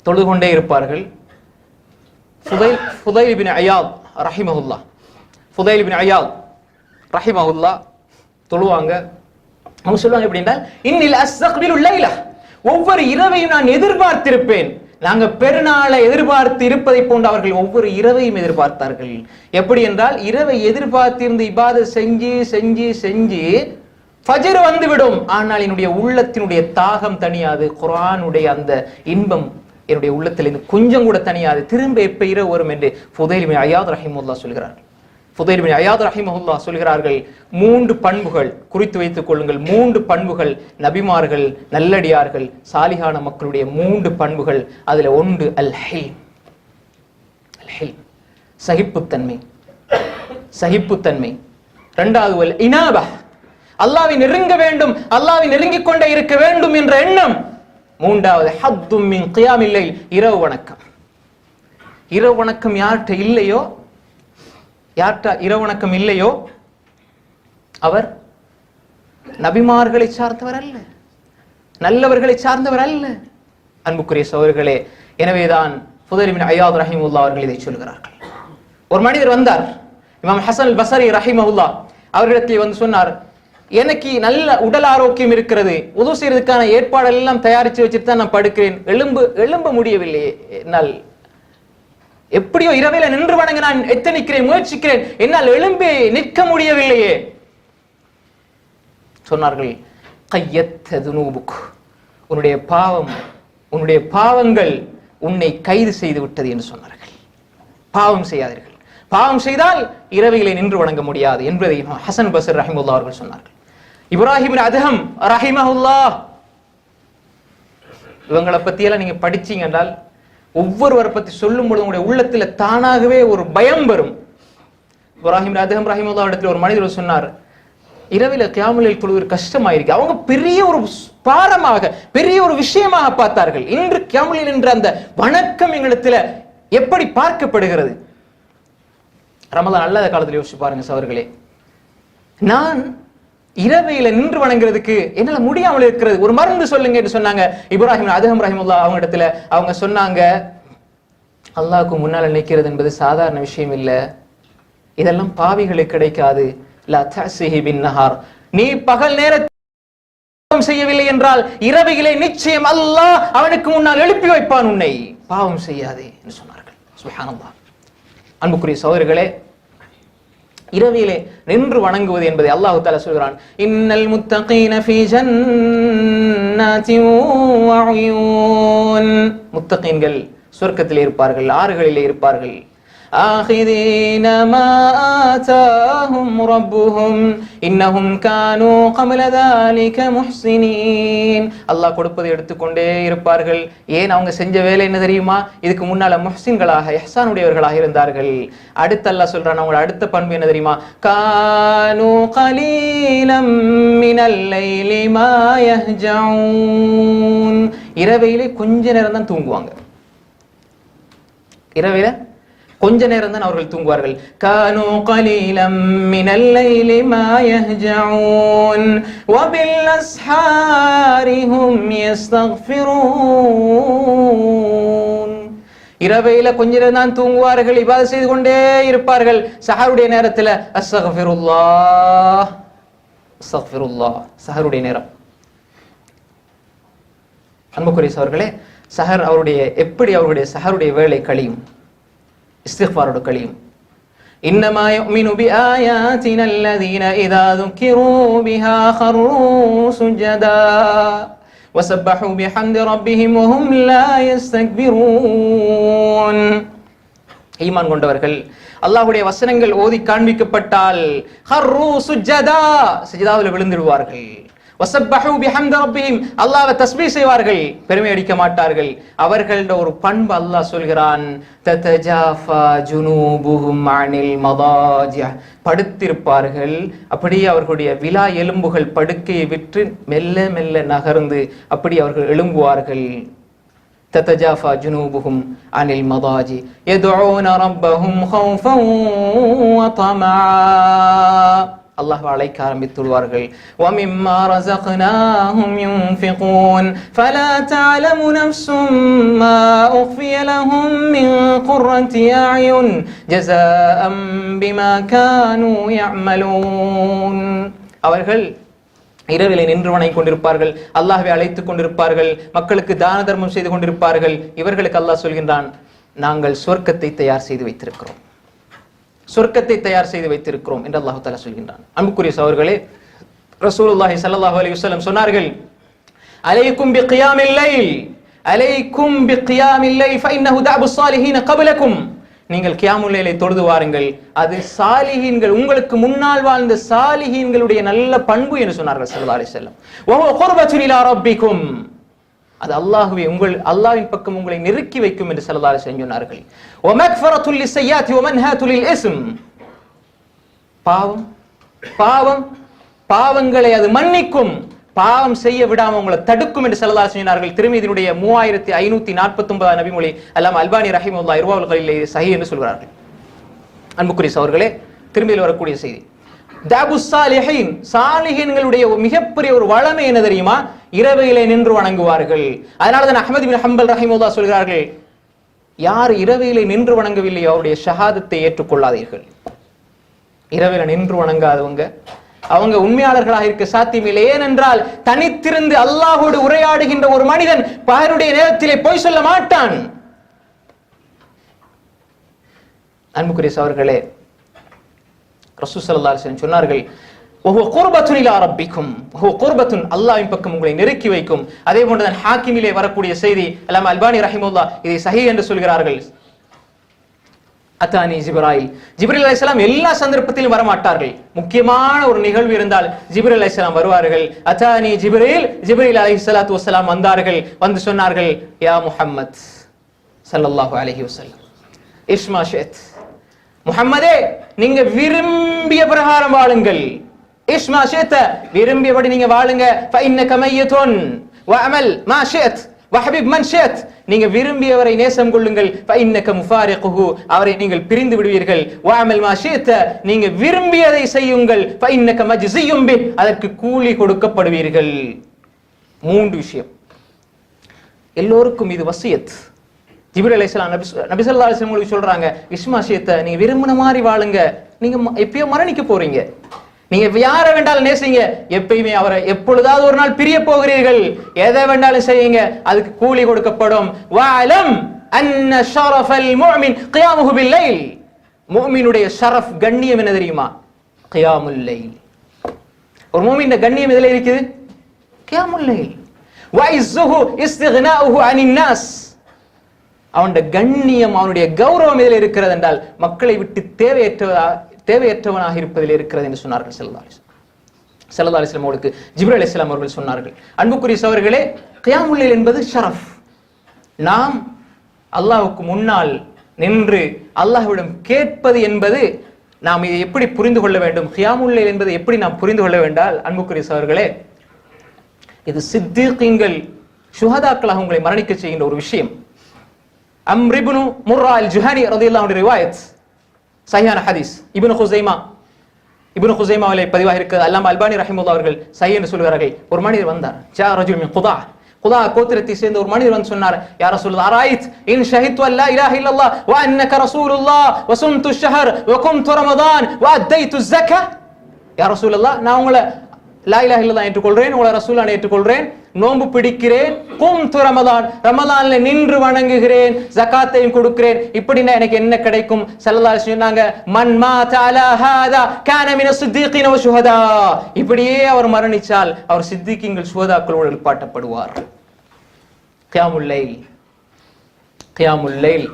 தொழுது கொண்டே இருப்பார்கள். ஃபுதைல் இப்னு அயாத் ரஹிமஹுல்லாஹ், ஃபுதைல் இப்னு அயாத் ரஹிமஹுல்லாஹ் தொழுவாங்க. அவங்க சொல்லுவாங்க எப்படின்னா, இன்னில் அஸ்தக்பிலுல் லைல, ஒவ்வொரு இரவையும் நான் எதிர்பார்த்திருப்பேன். நாங்க பெருநாளை எதிர்பார்த்து இருப்பதை போன்று அவர்கள் ஒவ்வொரு இரவையும் எதிர்பார்த்தார்கள். எப்படி என்றால், இரவை எதிர்பார்த்திருந்து இபாதத் செஞ்சு செஞ்சு செஞ்சு ஃபஜ்ர் வந்துவிடும், ஆனால் என்னுடைய உள்ளத்தினுடைய தாகம் தனியாது, குர்ஆனுடைய அந்த இன்பம் என்னுடைய உள்ளத்தில் கொஞ்சம் கூட தனியாது, திரும்ப எப்ப இரவு வரும் என்று ஃபுதைல் இப்னு அயாத் ரஹிமஹுல்லாஹ் சொல்கிறார்கள். ஃபுதைல் இப்னு அயாத் ரஹிமஹுல்லாஹ் சொல்கிறார்கள், 3 பண்புகள் குறித்து வைத்துக் கொள்ளுங்கள். 3 பண்புகள், நபிமார்கள், நல்லடியார்கள், சாலிஹான மக்களுடைய 3 பண்புகள். அதுல ஒன்று அல் ஹில்ம், சகிப்புத்தன்மை, சகிப்புத்தன்மை. 2வது வல் இனாபா, அல்லாஹ்வை நெருங்க வேண்டும், அல்லாஹ்வை நெருங்கிக் கொண்டே இருக்க வேண்டும் என்ற எண்ணம். 3வது ஹத்தும் மின் கியாமில் லைல், இரவு வணக்கம். இரவு வணக்கம் யார்கிட்ட இல்லையோ, இரவு வணக்கம் இல்லையோ அவர் நபிமார்களை சார்ந்தவர் அல்ல, நல்லவர்களை சார்ந்தவர் அல்ல. அன்புக்குரிய சகோதரர்களே, எனவேதான் ஃபுதைல் இப்னு அயாத் ரஹிமஹுல்லாஹ் அவர்கள் இதை சொல்கிறார்கள். ஒரு மனிதர் வந்தார், இமாம் ஹசன் அல் பஸரி ரஹிமஹுல்லாஹ் அவர்களிடத்தில் வந்து சொன்னார், எனக்கு நல்ல உடல் ஆரோக்கியம் இருக்கிறது, உது செய்யறதுக்கான ஏற்பாடெல்லாம் தயாரித்து வச்சுட்டு தான் நான் படுக்கிறேன், எழும்ப முடியவில்லையே, என்னால் எப்படியோ இரவையில நின்று வணங்க நான் எத்தனிக்கிறேன், முயற்சிக்கிறேன், என்னால் எழும்பி நிற்க முடியவில்லையே. சொன்னார்கள், கையத்த துனூபுக், உன்னுடைய பாவங்கள் உன்னை கைது செய்து விட்டது என்று சொன்னார்கள். பாவம் செய்யாதீர்கள். பாவம் செய்தால் இரவிலே நின்று வணங்க முடியாது என்பதை ஹசன் பஸ்ர் ரஹிமுல்லா அவர்கள் சொன்னார்கள். இப்ராஹிம் அதஹம் ரஹிமஹுல்லாஹ், இவங்களை பத்தியெல்லாம் நீங்க படிச்சீங்க என்றால் ஒவ்வொருவரை பத்தி சொல்லும் பொழுது உங்களுடைய உள்ளத்துல தானாகவே ஒரு பயம் வரும். இப்ராஹிம் அதஹம் ரஹிமஹுல்லாஹ் இடத்துல ஒரு மனிதர் சொன்னார், இரவில கியாமுல் தொழுவது கஷ்டமாயிருக்கு. அவங்க பெரிய ஒரு பாரமாக, பெரிய ஒரு விஷயமாக பார்த்தார்கள். இன்று கியாமுல் என்ற அந்த வணக்கம் எங்களிடத்துல எப்படி பார்க்கப்படுகிறது? ரமலான் அல்லாத காலத்துல யோசிச்சு பாருங்க சவர்களே, நான் இரவையில நின்று வணங்குறதுக்கு என்னால முடியாமல் இருக்கிறது, ஒரு மருந்து சொல்லுங்க என்று சொன்னாங்க. இப்ராஹிம் அதஹம் ரஹிமஹுல்லாஹ் அவங்க இடத்துல அவங்க சொன்னாங்க, அல்லாஹ்வுக்கு முன்னால் நிற்கிறது என்பது சாதாரண விஷயம் இல்ல, இதெல்லாம் பாவிகளுக்கு கிடைக்காது. லா தஸிஹி பின் நஹார், நீ பகல் நேரத்தில் செய்யவில்லை என்றால் இரவிலே நிச்சயம் அல்லாஹ் அவனுக்கு முன்னால் எழுப்பி வைப்பான் உன்னை, பாவம் செய்யாதே என்று சொன்னார்கள். சுப்ஹானல்லாஹ். அன்புக்குரிய சகோதரர்களே, இரவிலே நின்று வணங்குவது என்பதை அல்லாஹ் தஆலா சொல்கிறான், இன்னல் முத்தகீன ஃபீ ஜன்னாத்தின் வ உயூன், முத்தகீன்கள் சொர்க்கத்திலே இருப்பார்கள், ஆறுகளிலே இருப்பார்கள். ஆகிதீன மா ஆதாஹும் ரப்புஹும் இன்னஹும் கானூ கப்ல ذلك முஹ்ஸினீன், அல்லாஹ் கொடுப்பதை எடுத்துக்கொண்டே இருப்பார்கள். ஏன்? அவங்க செஞ்ச வேலை என்ன தெரியுமா? இதுக்கு முன்னால முஹ்ஸின்களாக, இஹ்சான் உடையவர்களாக இருந்தார்கள். அடுத்து அல்லாஹ் சொல்றான், அவங்களோட அடுத்த பண்பு என்ன தெரியுமா? கானூ கலீலம் மினல் லைலி மா யஹ்ஜஊன், இரவிலே கொஞ்ச நேரம் தான் தூங்குவாங்க. இரவில கொஞ்ச நேரம் தான் அவர்கள் தூங்குவார்கள். கானூ கலீலம் மினல் லைலி மா யஹ்ஜஊன் வ பில் அஸ்ஹாரி ஹும் யஸ்தக்ஃபிரூன், இரவையில கொஞ்ச நேரம் தான் தூங்குவார்கள், இபாதத் செய்து கொண்டே இருப்பார்கள். சஹருடைய நேரத்தில் அஸ்தக்ஃபிருல்லாஹ் அஸ்தக்ஃபிருல்லாஹ், சஹருடைய நேரம். அன்புக்குரிய சகோதரர்களே, சஹர் அவருடைய எப்படி அவருடைய சஹருடைய வேலை கழியும்? இஸ்திக்ஃபாரோடு கழியும். இன்னமா யுமினு பிஆயாத்தினா அல்லதீன இதா ذுக்கிரூ பிஹா خرூ சுஜதா வஸப்பஹூ பிஹம்தி ரப்பிஹிம் வஹும் லா யஸ்தக்பிரூன், ஈமான் கொண்டவர்கள் அல்லாஹ்வுடைய வசனங்கள் ஓதி காண்பிக்கப்பட்டால் خرூ சுஜதா, சஜதாவில் விழுந்துடுவார்கள். வஸப்பஹூ பிஹம்தி ரப்பிஹிம், அல்லாஹ்வை தஸ்பீஹ் செய்வார்கள், பெருமை அடிக்க மாட்டார்கள். அவர்களோட ஒரு பண்பு அல்லாஹ் சொல்கிறான், ததஜாஃபா ஜுனூபுஹும் அனில் மதாஜிஹ், படுத்திருப்பார்கள், அப்படியே அவர்களுடைய விலா எலும்புகள் படுக்கையை விட்டு மெல்ல மெல்ல நகர்ந்து அப்படி அவர்கள் எழும்புவார்கள். ததஜாஃபா ஜுனூபுஹும் அனில் மதாஜி யதுஊன ரப்பஹும் ஹௌஃபன் வ தமஆ, அல்லாஹ் அழைக்க ஆரம்பித்துள்ளார்கள். وَمِمَّا رَزَقْنَاهُمْ يُنْفِقُونَ فَلَا تَعْلَمُ نَفْسٌ مَا أُخْفِيَ لَهُم مِّن قُرَّةِ أَعْيُنٍ جَزَاءً بِمَا كَانُوا يَعْمَلُونَ, அவர்கள் இரவிலே நின்று வணங்கிக் கொண்டிருப்பார்கள், அல்லாஹ்வை அழைத்துக் கொண்டிருப்பார்கள், மக்களுக்கு தான தர்மம் செய்து கொண்டிருப்பார்கள். இவர்களுக்கு அல்லாஹ் சொல்கின்றான், நாங்கள் சொர்க்கத்தை தயார் செய்து வைத்திருக்கிறோம், சொர்க்கத்தை தயார் செய்து வைத்திருக்கிறோம் என்று அல்லாஹ் தஆலா சொல்கின்றான். அன்புக்குரிய சகோதரர்களே, ரசூலுல்லாஹி ஸல்லல்லாஹு அலைஹி வஸல்லம் சொன்னார்கள், அலைக்கும் பிகியாமில் லைல், அலைக்கும் பிகியாமில் லைல் ஃபஇன்னஹு தஅபுஸ் ஸாலிஹீன கப்லக்கும், நீங்கள் கியாமுல் லைலை தொழுது வாருங்கள், அது சாலிஹீன்கள், உங்களுக்கு முன்னால் வாழ்ந்த சாலிஹீன்களுடைய நல்ல பண்பு என்று சொன்னார்கள் ஸல்லல்லாஹு அலைஹி வஸல்லம். வஹுவ குர்பத்துன் இலா ரப்பிக்கும், அது அல்லாஹ்வே உங்கள் அல்லாஹ்வின் பக்கம் உங்களை நெருக்கி வைக்கும் என்று ஸல்லல்லாஹு அலைஹி வஸல்லம் சொன்னார்கள். வ மக்ஃபரத்துல் லிஸ்ஸய்யாத்தி வ மன்ஹாத்துல் இஸ்ம், பாவம் பாவம் பாவங்களை அது மன்னிக்கும், பாவம் செய்ய விடாம உங்களை தடுக்கும் என்று ஸல்லல்லாஹு அலைஹி வஸல்லம் சொன்னார்கள். திருமீதியினுடைய 3549 நபிமொழி அல்லாம அல்பானி ரஹிமஹுல்லாஹ் இர்வாவுல் கலீலிலே சஹீஹ் என்று சொல்கிறார்கள். அன்புக்குரிய சகோதரர்களே, திருமீதியில் வரக்கூடிய செய்தி, தாபுஸ் சாலிஹீன், சாலிஹீன்களுடைய மிகப்பெரிய ஒரு வளமை என்ன தெரியுமா? இரவையிலே நின்று வணங்குவார்கள். அதனால தான் அஹ்மத் பின் ஹம்பல் ரஹிமஹுல்லாஹ் சொல்கிறார்கள், யார் இரவையிலே நின்று வணங்கவில்லையோ அவருடைய ஷஹாதத்தை ஏற்றுக்கொள்ளாதீர்கள். இரவில நின்று வணங்காதவங்க அவங்க உண்மையாளர்களாக இருக்க சாத்தியமில்லை. ஏனென்றால் தனித்திருந்து அல்லாஹோடு உரையாடுகின்ற ஒரு மனிதன் பகலுடைய நேரத்திலே பொய் சொல்ல மாட்டான். அன்புக்குரிய சகோதரர்களே, ரசூல் ஸல்லல்லாஹு அலைஹி வஸல்லம் சொன்னார்கள், வஹுவ குர்பத்துன் இலா ரப்பிக்கும், வஹுவ குர்பத்துன், அல்லாஹ்வின் பக்கம் உங்களை நெருக்கி வைக்கும். அதே போன்றுதான் ஹாக்கிமிலே வரக்கூடிய செய்தி, அல்லாம அல்பானி ரஹிமஹுல்லாஹ் இதை சஹீஹ் என்று சொல்கிறார்கள். அத்தானி ஜிப்ராயில். ஜிப்ரீல் அலைஹிஸ்ஸலாம் எல்லா சந்தர்ப்பத்திலும் வரமாட்டார்கள். முக்கியமான ஒரு நிகழ்வு இருந்தால் ஜிப்ரீல் அலைஹிஸ்ஸலாம் வருவார்கள். அத்தானி ஜிப்ரீல், ஜிப்ரீல் அலைஹிஸ்ஸலாத்து வஸ்ஸலாம் வந்தார்கள். வந்து சொன்னார்கள், யா முஹம்மத் ஸல்லல்லாஹு அலைஹி வஸல்லம் இஸ்மா ஷித், முஹம்மதே நீங்க விரும்பிய பிரகாரம் வாழுங்கள். இஸ்மா ஷித், விரும்பியபடி நீங்க வாழுங்க. ஃபஇன்னக மய்யிதுன் வஅமல் மா ஷித் வஹபிப் மன் ஷித், நீங்க விரும்பியவரை நேசம் கொள்ளுங்கள். ஃபஇன்னக முஃபாரிகுஹு, அவரை நீங்கள் பிரிந்து விடுவீர்கள். வஅமல் மா ஷித், நீங்க விரும்பியதை செய்யுங்கள். ஃபஇன்னக மஜ்ஸியும் பிஹ், அதற்கு கூலி கொடுக்கப்படுவீர்கள். 3 விஷயம். எல்லோருக்கும் இது வசியத். ஜிப்ரீல் அலைஹிஸ்ஸலாம் நபி ஸல்லல்லாஹு அலைஹி வஸல்லம் உங்களுக்கு சொல்றாங்க, இஸ்மா ஷித், நீங்க விரும்பின மாதிரி வாழுங்க. நீங்க எப்பயோ மரணிக்க போறீங்க. நீங்க யாரை வேண்டாலும் நேசிங்க, எப்பயுமே அவரை எப்பொழுதாவது ஒரு நாள் பிரிய போகிறீர்கள். எதை வேண்டாலும் செய்யுங்க, அதுக்கு கூலி கொடுக்கப்படும். வஅலம் அன்ன ஷரஃபல் முஃமின் கியாமுஹு பில்லைல், முஃமினுடைய ஷரஃப் கண்ணியம் என்ன தெரியுமா? கியாமுல் லைல். ஒரு முஃமின் கண்ணியம் எதுல இருக்குது? கியாமுல் லைல். வஇஸ்ஸுஹு இஸ்திக்னாஉஹு அனின் நாஸ், அவனுடைய கண்ணியம், அவனுடைய கௌரவம் எதில் இருக்கிறது என்றால் மக்களை விட்டு தேவையற்றவனாக இருப்பதில் இருக்கிறது என்று சொன்னார்கள் ஸல்லல்லாஹு அலைஹி வஸல்லம் அவர்களுக்கு ஜிப்ரீல் அலைஹிஸ்ஸலாம் அவர்கள் சொன்னார்கள். அன்புக்குரிய சகோதரர்களே, கியாமுல் லைல் என்பது ஷரஃப். நாம் அல்லாஹ்வுக்கு முன்னால் நின்று அல்லாஹ்விடம் கேட்பது என்பது, நாம் இதை எப்படி புரிந்து கொள்ள வேண்டும்? கியாமுல் லைல் என்பது எப்படி நாம் புரிந்து கொள்ள வேண்டால், அன்புக்குரிய சகோதரர்களே, இது சித்தீகீன்கள் ஷுஹதாக்களாக உங்களை மரணிக்க செய்கின்ற ஒரு விஷயம். அம்ர் இப்னு முர்ரா அல் ஜுஹானி ரலியல்லாஹு அன்ஹு ரிவாயத், சஹீஹான ஹதீஸ். இப்னு குஸைமாவிலே பதிவாக இருக்கிறது. அல்லாமா அல்பானி ரஹிமஹுல்லாஹ் அவர்கள் சஹீஹ் என்று சொல்கிறார்கள். ஒரு மனிதர் வந்தார். ஜா ரஜுல் மின் குதா கோத்திரத்தை சேர்ந்த ஒரு மனிதர் வந்து சொன்னார், யா ரசூலல்லாஹ், அராய்த் இன் ஷஹித்து அல்லா இலாஹ இல்லல்லாஹ் வ அன்னக ரசூலுல்லாஹ் வ சும்து ஷஹர் வ கும்து ரமதான் வ அத்தைது ஸக்கா. யா ரசூலல்லாஹ், நான் உங்களை லா இலாஹ இல்லல்லாஹ் ஏற்றுக்கொள்றேன், உங்களை ரசூலான ஏற்றுக்கொள்றேன், நோன்பு பிடிக்கிறேன், கும்து ரமதான், ரமதான்ல நின்று வணங்குகிறேன், ஜகாத்தையும் கொடுக்கிறேன், இப்படின்னா எனக்கு என்ன கிடைக்கும்? ஸல்லல்லாஹு அலைஹி வஸல்லம் சொன்னாங்க, மன் மாத அலா ஹாதா கான மின ஸித்தீகீன வ ஷுஹதா, இப்படியே அவர் மரணிச்சால் அவர் சித்திகீன்கள் சுஹதாக்களோடு எழுப்பாட்டப்படுவார். கியாமுல் லைல், கியாமுல் லைல்.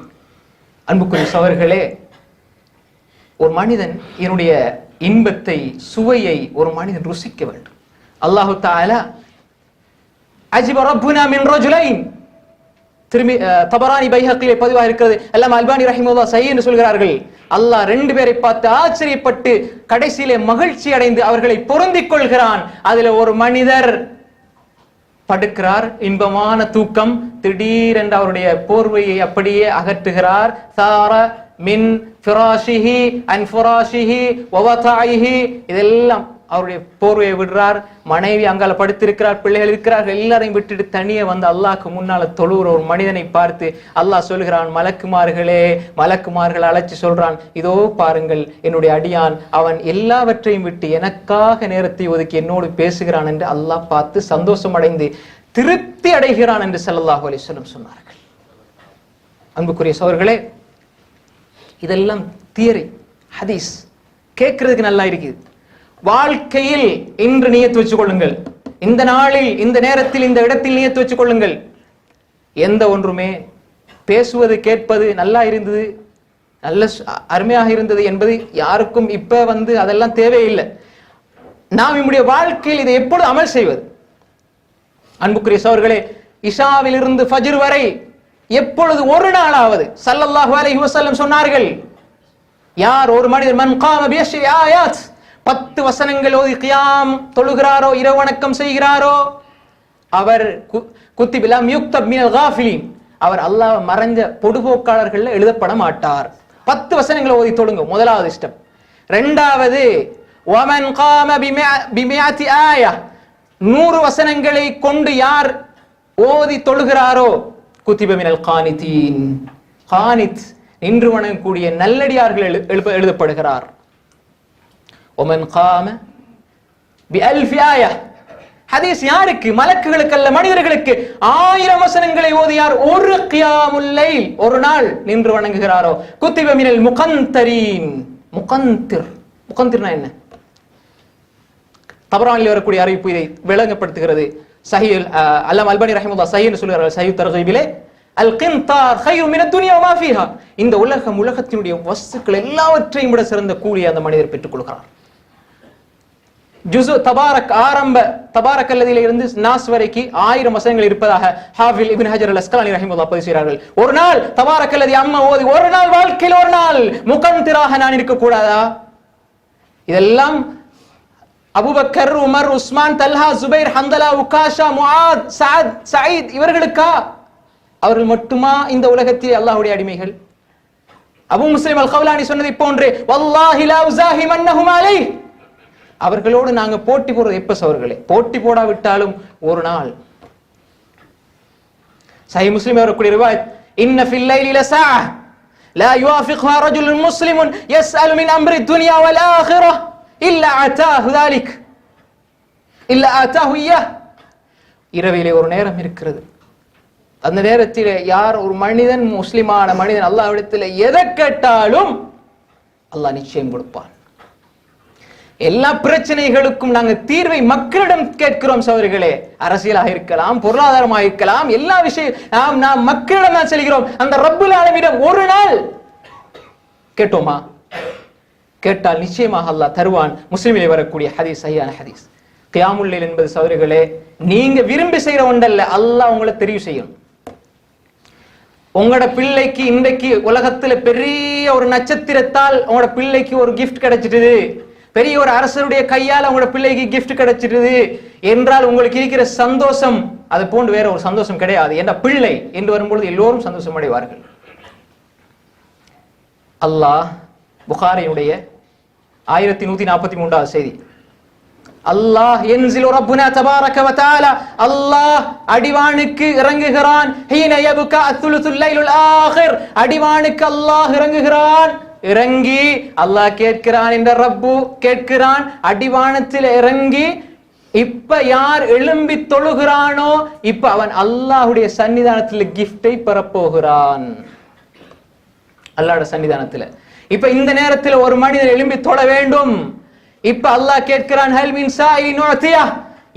அன்புக்குரிய சகோதரர்களே, ஒரு மனிதன் என்னுடைய இன்பத்தை, சுவையை ஒரு மனிதன் ருசிக்க வேண்டும். அல்லாஹு தஆலா அஜிப ரப்புனா மின் ரஜுலைன், தபரானி பைஹக்கிலே பதிவாக இருக்கிறது. அல்லாமா அல்பானி ரஹிமஹுல்லாஹ் சஹீஹ் என்று சொல்கிறார்கள், அல்லாஹ் 2 பேரை பார்த்து ஆச்சரியப்பட்டு கடைசியிலே மகிழ்ச்சி அடைந்து அவர்களை பொருந்திக் கொள்கிறான். அதுல ஒரு மனிதர் படுக்கிறார், இன்பமான தூக்கம், திடீரென்று அவருடைய போர்வையை அப்படியே அகற்றுகிறார். சார மின் ஃபிராஷிஹி அன் ஃபிராஷிஹி வ வதாயிஹி, இதெல்லாம் அவருடைய போர்வையை விடுறார். மனைவி அங்கால படுத்திருக்கிறார், பிள்ளைகள் இருக்கிறார்கள், எல்லாரையும் விட்டுட்டு தனியே வந்து அல்லாஹ்க்கு முன்னால தொழுகிற ஒரு மனிதனை பார்த்து அல்லாஹ் சொல்கிறான், மலக்குமார்கள் அழைச்சு சொல்றான், இதோ பாருங்கள் என்னுடைய அடியான், அவன் எல்லாவற்றையும் விட்டு எனக்காக நேரத்தை ஒதுக்கி என்னோடு பேசுகிறான் என்று அல்லாஹ் பார்த்து சந்தோஷம் அடைந்து திருப்தி அடைகிறான் என்று ஸல்லல்லாஹு அலைஹி வஸல்லம் சொன்னார்கள். அன்புக்குரிய சகோதரர்களே, இதெல்லாம் தியரி, ஹதீஸ், கேட்கறதுக்கு நல்லா இருக்குது. வாழ்க்கையில் இன்று நியத்து வச்சுக் கொள்ளுங்கள், இந்த நாளில், இந்த நேரத்தில், இந்த இடத்தில் நியத்து வச்சுக் கொள்ளுங்கள். எந்த ஒன்றுமே பேசுவது, கேட்பது நல்லா இருந்தது, நல்ல அருமையாக இருந்தது என்பது யாருக்கும் இப்ப அதெல்லாம் தேவையில்லை. நாம் நம்முடைய வாழ்க்கையில் இதை எப்பொழுது அமல் செய்வது? அன்புக்குரிய சகோதரர்களே, இஷாவிலிருந்து ஃபஜ்ர் வரை எப்பொழுது ஒரு நாளாவது ஸல்லல்லாஹு அலைஹி வஸல்லம் சொன்னார்கள், யார் ஒரு மனிதர் மன் காம பியஷ்ரி ஆயாத், 10 வசனங்கள் ஓதி கியாம் தொழுகிறாரோ, இரவு வணக்கம் செய்கிறாரோ, அவர் குத்திப லம் யுக்தப் மினல் காஃபிலின், அவர் அல்லாஹ் மறைஞ்ச பொடுபோக்காளர்கள் எழுதப்பட மாட்டார். 10 வசனங்களை ஓதி தொழுங்க, முதலாவது ஸ்டெப். இரண்டாவது, வமன் காம பிமிஅத்தி ஆயா, 100 வசனங்களை கொண்டு யார் ஓதி தொழுகிறாரோ, குத்திப மினல் கானிதீன், கானித் நின்று வணங்கக்கூடிய நல்லடியார்கள் எழுதப்படுகிறார். ஒமன் காம பிஅல்ஃபி ஆயா, ஹதீஸ் யாருக்கு? மலக்குகளுக்கு அல்ல, மனிதர்களுக்கு. 1000 வசனங்களை ஓதியார் ஒரு கியாமுல் லைல், ஒரு நாள் நின்று வணங்குகிறாரோ, குத்திப மினல் முகந்தரீன். முகந்திர்னா என்ன? தபரானில் வரக்கூடிய அறிவிப்பு இதை விளங்கப்படுத்துகிறது. சஹீஹ் அல்லாமா அல்பானி ரஹிமஹுல்லாஹ் சஹீஹ் என்று சொல்கிறார்கள். சஹீஹ் தர்கீபிலே அல் கின்தார் கைரு மினத் துன்யா வமா ஃபீஹா. இந்த உலகத்தினுடைய வஸ்துக்கள் எல்லாவற்றையும் விட சிறந்த கூலியை அந்த மனிதர் பெற்றுக் கொள்கிறார். ஜுஸு தபாரக் ஆரம்ப தபாரக் அல்லதில இருந்து நாஸ் வரைக்கும் 1000 வசனங்கள் இருப்பதாக ஹாஃபில் இப்னு ஹஜர் அல் அஸ்கலானி ரஹிமஹுல்லாஹ் பதிவு செய்கிறார்கள். ஒரு நாள் தபாரக் அல்லதி அம்மா ஓதி ஒரு நாள் வாழ்க்கையில் ஒரு நாள் முகந்திராக நான் இருக்க கூடாதா? இதெல்லாம் Abu Bakr, Umar, Usman, Talha, Zubair, Hanzala, Ukasha, Muadh, Saad, Saeed இவர்களுக்கா? அவர்கள் மட்டுமா இந்த உலகத்தில் அல்லாஹ்வுடைய அடிமைகள்? அபூ முஸ்லிம் அல் கௌலானி சொன்னதை போன்று வல்லாஹி லா உஸாஹிமன்னஹும் அலைஹ், அவர்களோடு நாங்க போட்டி போடுறது எப்ப சவர்களே? போட்டி போடாவிட்டாலும் ஒரு நாள். சஹீஹ் முஸ்லிம் வரக்கூடிய ரிவாயத், இன்ன ஃபில் லைலி லஸாஅ லா யுவாஃபிகுஹா ரஜுலுன் முஸ்லிமுன் யஸ்அலு மின் அம்ரி துன்யா வல் ஆখিরাহ இல்லா அதாஹு ذلك இல்லா அதாஹு இய்யாஹ். இரவிலே ஒரு நேரம் இருக்கிறது, அந்த நேரத்தில் யார் ஒரு மனிதன், முஸ்லிமான மனிதன் அல்லாஹ்விடத்தில் எதை கேட்டாலும் அல்லாஹ் நிச்சயம் கொடுப்பான். எல்லா பிரச்சனைகளுக்கும் நாங்க தீர்வை மக்களிடம் கேட்கிறோம் சகோதரர்களே. அரசியலாக இருக்கலாம், பொருளாதாரமாக இருக்கலாம், எல்லா விஷயம் நாம் மக்களிடம் தான் செல்கிறோம். அந்த ரப்புல் ஆலமீனிடம் ஒரு நாள் கேட்டோமா? கேட்டால் நிச்சயமாக அல்லாஹ் தருவான். முஸ்லிமிலே வரக்கூடிய ஹதீஸ், சஹீஹான ஹதீஸ். கியாமுல் லைல் என்பது சகோதரர்களே நீங்க விரும்பி செய்யற ஒன்றல்ல, அல்லாஹ் உங்களை தெரிவு செய்யும். உங்களோட பிள்ளைக்கு இன்றைக்கு உலகத்துல பெரிய ஒரு நட்சத்திரத்தால் உங்களோட பிள்ளைக்கு ஒரு கிஃப்ட் கிடைச்சிட்டு, பெரிய ஒரு அரசருடைய கையால் உங்களோட பிள்ளைக்கு கிஃப்ட் கிடைச்சிட்டு என்றால் உங்களுக்கு இருக்கிற சந்தோஷம் அது போன்று வேற ஒரு சந்தோஷம் கிடையாது. என்ற பிள்ளை என்று வரும்பொழுது எல்லோரும் சந்தோஷம் அடைவார்கள். அல்லாஹ் புகாரியுடைய 1143வது செய்தி, அல்லாஹ் யன்ஸிலு ரப்புனா தபாரக வ தஆலா, அல்லாஹ் அடிவானுக்கு இறங்குகிறான். ஹீன யப்கா அஸ்ஸுலுசுல் லைலுல் ஆகிர், அடிவானுக்கு அல்லாஹ் இறங்குகிறான். இறங்கி அல்லாஹ் கேட்கிறான், என்ற ரப்பு கேட்கிறான் அடிவானத்தில் இறங்கி, இப்ப யார் எழும்பி தொழுகிறானோ இப்ப அவன் அல்லாஹ்வுடைய சன்னிதானத்தில் கிஃப்டை பெறப்போகிறான். அல்லாஹ்வுடைய சன்னிதானத்தில் இப்ப இந்த நேரத்தில் ஒரு மனிதன் எழும்பி தொழ வேண்டும். இப்ப அல்லாஹ் கேட்கிறான், ஹல் மின் சாயிலின் உஅதியா,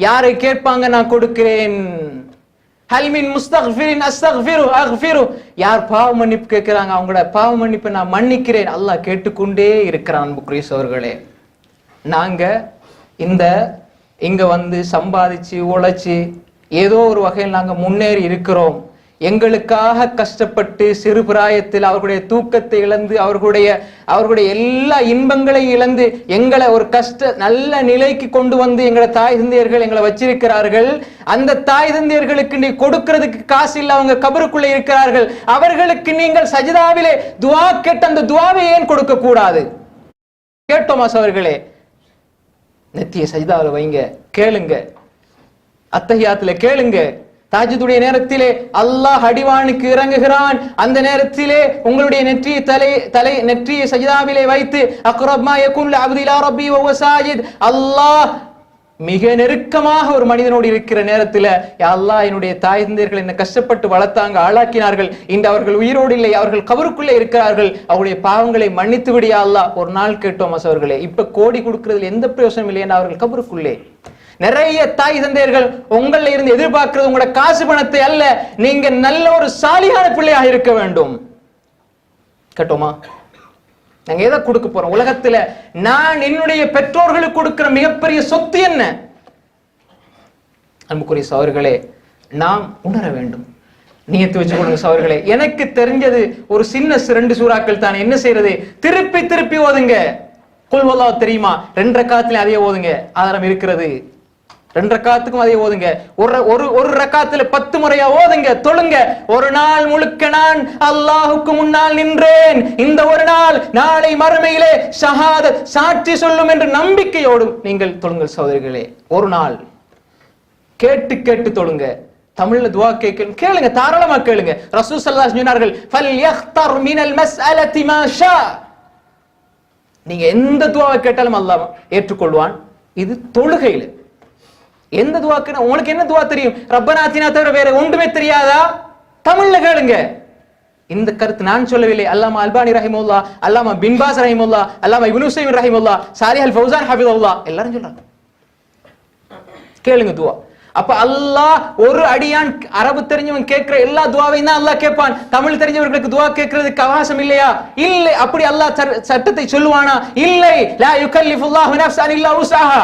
யாரை கேட்பாங்க நான் கொடுக்கிறேன். ஹல் மின் முஸ்தக்ஃபிரின் அஸ்தக்ஃபிரு அக்ஃபிரு, யார் பாவ மன்னிப்பு கேட்கிறாங்க அவங்களோட பாவ மன்னிப்பை நான் மன்னிக்கிறேன். அல்லாஹ் கேட்டுக்கொண்டே இருக்கிறான். அன்புக்குரிய சகோதரர்களே, நாங்க இங்க வந்து சம்பாதிச்சு உழைச்சு ஏதோ ஒரு வகையில் நாங்க முன்னேறி இருக்கிறோம். எங்களுக்காக கஷ்டப்பட்டு சிறு பிராயத்தில் அவர்களுடைய தூக்கத்தை இழந்து அவர்களுடைய எல்லா இன்பங்களையும் இழந்து எங்களை ஒரு நல்ல நிலைக்கு கொண்டு வந்து எங்களை தாய் தந்தையர்கள் எங்களை வச்சிருக்கிறார்கள். அந்த தாய் தந்தையர்களுக்கு நீ கொடுக்கிறதுக்கு காசு இல்லை, அவங்க கபருக்குள்ளே இருக்கிறார்கள். அவர்களுக்கு நீங்கள் சஜிதாவிலே துவா கேட்ட அந்த துவாவை ஏன் கொடுக்க கூடாது? கேட்டோமா சவர்களே? நெத்திய சஜிதாவில் வைங்க, கேளுங்க, அத்தஹியாத்துல கேளுங்க. தாஜுதுடைய நேரத்திலே அல்லாஹ் அடிவானுக்கு இறங்குகிறான். அந்த நேரத்திலே உங்களுடைய நெற்றியை சஜிதாவிலே வைத்து அக்ரப் மா யகுன் அப்து இலா ரப்பி வ ஹுவ சாஜித், அல்லாஹ் மிக நெருக்கமாக ஒரு மனிதனோடு இருக்கிற நேரத்தில், யா அல்லாஹ் என்னுடைய தாய் தந்தையர்கள் என்ன கஷ்டப்பட்டு வளர்த்தாங்க, ஆளாக்கினார்கள், இன்று அவர்கள் உயிரோடு இல்லை, அவர்கள் கபருக்குள்ளே இருக்கிறார்கள், அவருடைய பாவங்களை மன்னித்து விடியா அல்லாஹ். ஒரு நாள் கேட்டோம் அவர்களே. இப்ப கோடி கொடுக்கிறதுல எந்த பிரயோசனம் இல்லை, ஏன்னா அவர்கள் கபருக்குள்ளே. நிறைய தாய் தந்தையர்கள் உங்கள இருந்து எதிர்பார்க்கிறது உங்களோட காசு பணத்தை அல்ல, நீங்க நல்ல ஒரு சாலியான பிள்ளையாக இருக்க வேண்டும். கேட்டோமா? நாங்க எதை கொடுக்க போறோம் உலகத்துல? நான் என்னுடைய பெற்றோர்களுக்கு கொடுக்கிற மிகப்பெரிய சொத்து என்ன? அன்புக்குரிய சகோதரர்களே, நாம் உணர வேண்டும். நியத்து வச்சு கொடுங்க சகோதரர்களே. எனக்கு தெரிஞ்சது ஒரு சின்ன 2 சூறாக்கள் தான். என்ன செய்யறது? திருப்பி திருப்பி ஓதுங்க. குல் வல்லாஹ் தெரியுமா? 2 ரக்காத்துல அதே ஓதுங்க, ஆதாரம் இருக்கிறது. 2 ரக்காத்துக்கும் அதே ஓதுங்க. ஒரு ரக்காத்துல 10 முறையா ஓதுங்க, தொழுங்க. ஒரு நாள் முழுக்க நான் அல்லாஹுக்கு முன்னால் நின்றேன், இந்த ஒரு நாள் நாளை மறுமையிலே ஷஹாதத் சாட்சி சொல்லும் என்ற நம்பிக்கையோடு நீங்கள் தொழுங்கள் சகோதரிகளே. ஒரு நாள் கேட்டு கேட்டு தொழுங்க. தமிழ்ல துஆ கேளுங்க, தாராளமா கேளுங்க. ரசூல் ஸல்லல்லாஹு அலைஹி வஸல்லம் சொன்னார்கள், ஃபல்யக்தர் மினல் மஸ்அலதி மா ஷா, நீங்க எந்த துஆவை கேட்டாலும் அல்லாஹ் ஏற்றுக்கொள்வான். இது தொழுகையில எந்த துஆக்கு உங்களுக்கு என்ன துஆ தெரியும்? ரப்பனா ஆத்தினா தவிர வேற ஒன்றுமே தெரியாதா? தமிழ்ல கேளுங்க. இந்த கருத்து நான் சொல்லவில்லை. அல்லாமா அல்பானி ரஹிமஹுல்லாஹ், அல்லாமா பின் பாஸ் ரஹிமஹுல்லாஹ், அல்லாமா இப்னு உஸைமின் ரஹிமஹுல்லாஹ், சாலிஹ் அல் ஃபௌசான் ஹஃபிதஹுல்லாஹ் எல்லாரும் சொல்றாங்க. கேளுங்க துஆ. அப்ப அல்லாஹ் ஒரு அடியான் அரபு தெரிஞ்சவன் கேட்கிற எல்லா துவாவையும் தான் அல்லாஹ் கேட்பான். தமிழ் தெரிஞ்சவர்களுக்கு துவா கேட்கறதுக்கு அவகாசம் இல்லையா? இல்லை. அப்படி அல்லாஹ் சட்டத்தை சொல்லுவானா? இல்லை. லா யுகல்லிஃபுல்லாஹு நஃப்ஸன் இல்லா உஸ்ஸஹா.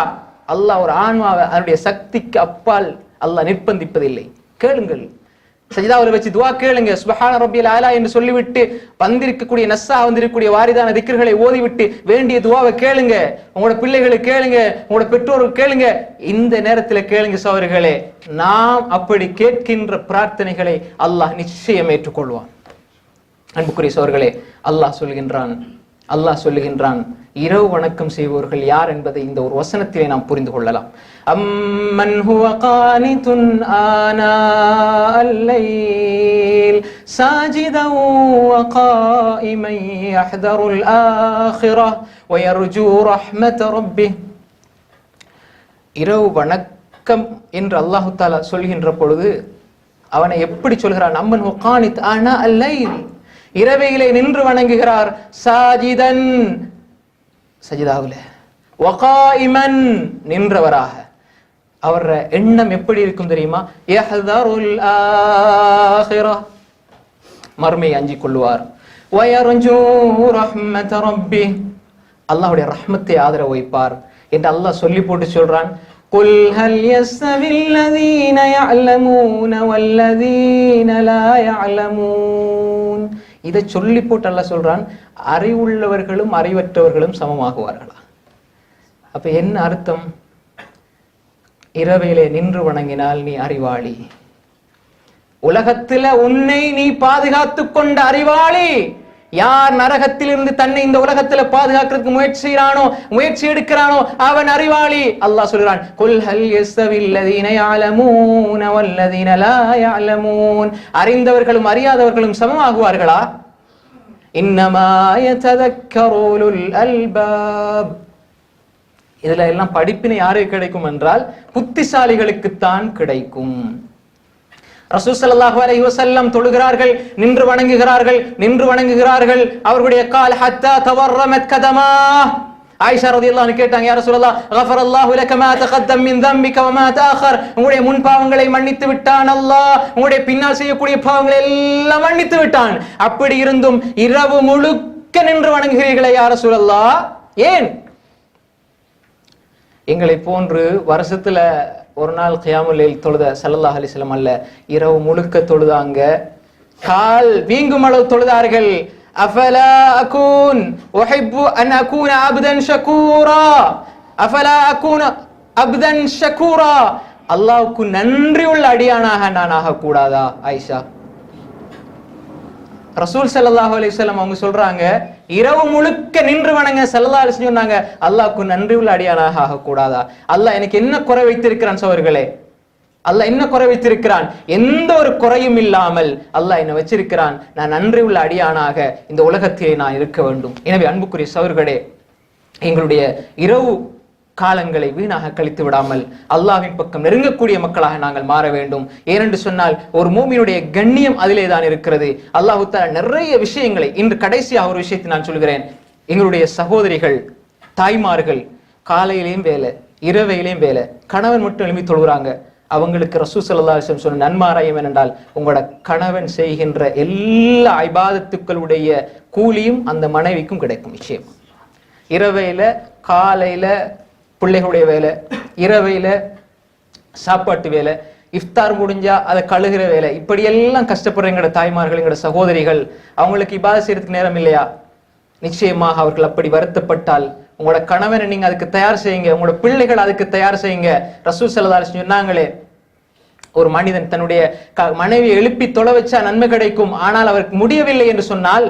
அல்லாஹ் ஒரு ஆன்மாவை அதனுடைய சக்திக்கு அப்பால் அல்லாஹ் நிர்பந்திப்பதில்லை. கேளுங்கள், சஜிதாவுல வச்சு துவா கேளுங்க. சுப்ஹான ரப்பியல் ஆலா என்று சொல்லிவிட்டு வந்திருக்கக்கூடிய நஸ்ஸா வந்திருக்கக்கூடிய வாரிதான திக்ர்களை ஓதிவிட்டு வேண்டிய துவாவை கேளுங்க. உங்களோட பிள்ளைகளுக்கு கேளுங்க, உங்களோட பெற்றோருக்கு கேளுங்க. இந்த நேரத்தில் கேளுங்க சகோதரர்களே, நாம் அப்படி கேட்கின்ற பிரார்த்தனைகளை அல்லாஹ் நிச்சயம் ஏற்றுக்கொள்வான். அன்புக்குரிய சகோதரர்களே, அல்லாஹ் சொல்லுகின்றான் இரவு வணக்கம் செய்பவர்கள் யார் என்பதை இந்த ஒரு வசனத்திலே நாம் புரிந்து கொள்ளலாம். அம்மன் ஹுவ கானிதுன் ஆனாஅல் லைல் சாஜிதன் வ காயிமன் யஹ்தருல் ஆখিরাহ வ யர்ஜூ ரஹ்மத ரப்பிஹ். இரவு வணக்கம் என்று அல்லாஹ் தஆலா சொல்கின்ற பொழுது அவனை எப்படி சொல்கிறான்? அம்மன் ஹுவ கானித் ஆனாஅல் லைல், இரவையிலே நின்று வணங்குகிறார். சாஜிதன், சஜிதாவுல, வகாயிமன், நின்றவராக. அவர எண்ணம் எப்படி இருக்கும் தெரியுமா? யஹ்தருல் ஆখিরাহ, மர்மையை அஞ்சிக் கொள்வார். வயர்ஜூ ரஹ்மத ரப்பிஹ், அல்லாஹ்வுடைய ரஹ்மத்தை ஆதரவு வைப்பார் என்று அல்லாஹ் சொல்லி போட்டு சொல்றான். குல் ஹல் யஸ்தவில் லதீன யஅலமூன வல்லதீன லா யஅலமூன். இதை சொல்லி போட்டு அல்லாஹ் சொல்றான், அறிவுள்ளவர்களும் அறிவற்றவர்களும் சமமாகுவார்களா? அப்ப என்ன அர்த்தம்? இரவையிலே நின்று வணங்கினால் நீ அறிவாளி, உலகத்துல உன்னை நீ பாதுகாத்துக் கொண்ட அறிவாளி. யார் நரகத்திலிருந்து தன்னை இந்த உலகத்துல பாதுகாக்கிறதுக்கு முயற்சி எடுக்கிறானோ அவன் அறிவாளி. அல்லாஹ் சொல்றான், குல் ஹல் யஸ்தவில் லதீன யஅலமூன வல்லதீன லா யஅலமூன். அறிந்தவர்களும் அறியாதவர்களும் சமமாகுவார்களா? இன்னமா யததக்கரு உலுல் அல்பாப். இதுல எல்லாம் படிப்பினை யாருக்கு கிடைக்கும் என்றால் புத்திசாலிகளுக்குத்தான் கிடைக்கும். ரசூல் ஸல்லல்லாஹு அலைஹி வஸல்லம் தொழுகிறார்கள், நின்று வணங்குகிறார்கள். அவர்களுடைய கால் ஹத்தா தவர்ரமத் கதமா. ஆயிஷா ரலியல்லாஹு அன்ஹா கேட்டாங்க, யா ரசூலல்லாஹ், கஃபரல்லாஹு லக மா தகத்தம் மின் தம்பிக வ மா தஅخر. உங்களுடைய முன் பாவங்களை மன்னித்து விட்டான் அல்லாஹ், உங்களுடைய பின்னால் செய்யக்கூடிய பாவங்களை எல்லாம் மன்னித்து விட்டான். அப்படி இருந்தும் இரவு முழுக்க நின்று வணங்குகிறீர்களே யா ரசூலல்லாஹ், ஏன்? எங்களை போன்று வருஷத்துல ஒரு நாள் கியாமுல் லைல் தொழுத ஸல்லல்லாஹு அலைஹி வஸல்லம் அல்ல, இரவு முழுக்க தொழுதாங்க. கால் வீங்கும் அளவு தொழுதார்கள். அஃபலா அகூன் உஹிப்பு அன் அகூன அப்தன் ஷகூரா, அஃபலா அகூன அப்தன் ஷகூரா. அல்லாஹ்வுக்கு நன்றி உள்ள அடியானாக நான் ஆகக்கூடாதா? ஆயிஷா, ரசூல் ஸல்லல்லாஹு அலைஹி வஸல்லம் அவங்க சொல்றாங்க, இரவு முழுக்க நின்று வணங்க ஸல்லல்லாஹு அலைஹி வஸல்லம் சொன்னாங்க. அல்லாஹ்வுக்கு நன்றி உள்ள அடியானாக ஆகக்கூடாதா? அல்லாஹ் எனக்கு என்ன குறை வைத்திருக்கிறான் சகோதரர்களே? அல்லாஹ் என்ன குறை வைத்திருக்கிறான்? எந்த ஒரு குறையும் இல்லாமல் அல்லாஹ் என்ன வச்சிருக்கிறான். நான் நன்றி உள்ள அடியானாக இந்த உலகத்திலே நான் இருக்க வேண்டும். எனவே அன்புக்குரிய சகோதரர்களே, எங்களுடைய இரவு காலங்களை வீணாக கழித்து விடாமல் அல்லாஹ்வின் பக்கம் நெருங்கக்கூடிய மக்களாக நாங்கள் மாற வேண்டும். ஏனென்று சொன்னால் ஒரு மூமினுடைய கண்ணியம் அதிலே தான் இருக்கிறது. அல்லாஹ் தஆலா நிறைய விஷயங்களை, இன்று கடைசியாக ஒரு விஷயத்தை நான் சொல்கிறேன். எங்களுடைய சகோதரிகள், தாய்மார்கள் காலையிலேயும் வேலை, இரவையிலேயும் வேலை, கணவன் மட்டும் எழுப்பி தொழுகிறாங்க. அவங்களுக்கு ரசூல் ஸல்லல்லாஹு அலைஹி வஸல்லம் சொன்ன நன்மாராயம் என்னென்றால், உங்களோட கணவன் செய்கின்ற எல்லா இபாதத்துக்களுடைய கூலியும் அந்த மனைவிக்கும் கிடைக்கும். நிச்சயம் இரவையில, காலையில பிள்ளைகளுடைய வேலை, இரவையில சாப்பாட்டு வேலை, இஃப்தார் முடிஞ்சா அதை கழுகிற வேலை, இப்படியெல்லாம் கஷ்டப்படுற எங்களோட தாய்மார்கள், எங்களோட சகோதரிகள், அவங்களுக்கு இபாதத் செய்யறதுக்கு நேரம் இல்லையா? நிச்சயமாக அவர்கள் அப்படி வருத்தப்பட்டால் உங்களோட கணவனை நீங்க அதுக்கு தயார் செய்யுங்க, உங்களோட பிள்ளைகள் அதுக்கு தயார் செய்யுங்க. ரசூல் ஸல்லல்லாஹு அலைஹி வஸல்லம் சொன்னாங்களே, ஒரு மனிதன் தன்னுடைய மனைவியை எழுப்பி தொழ வச்சா நன்மை கிடைக்கும். ஆனால் அவருக்கு முடியவில்லை என்று சொன்னால்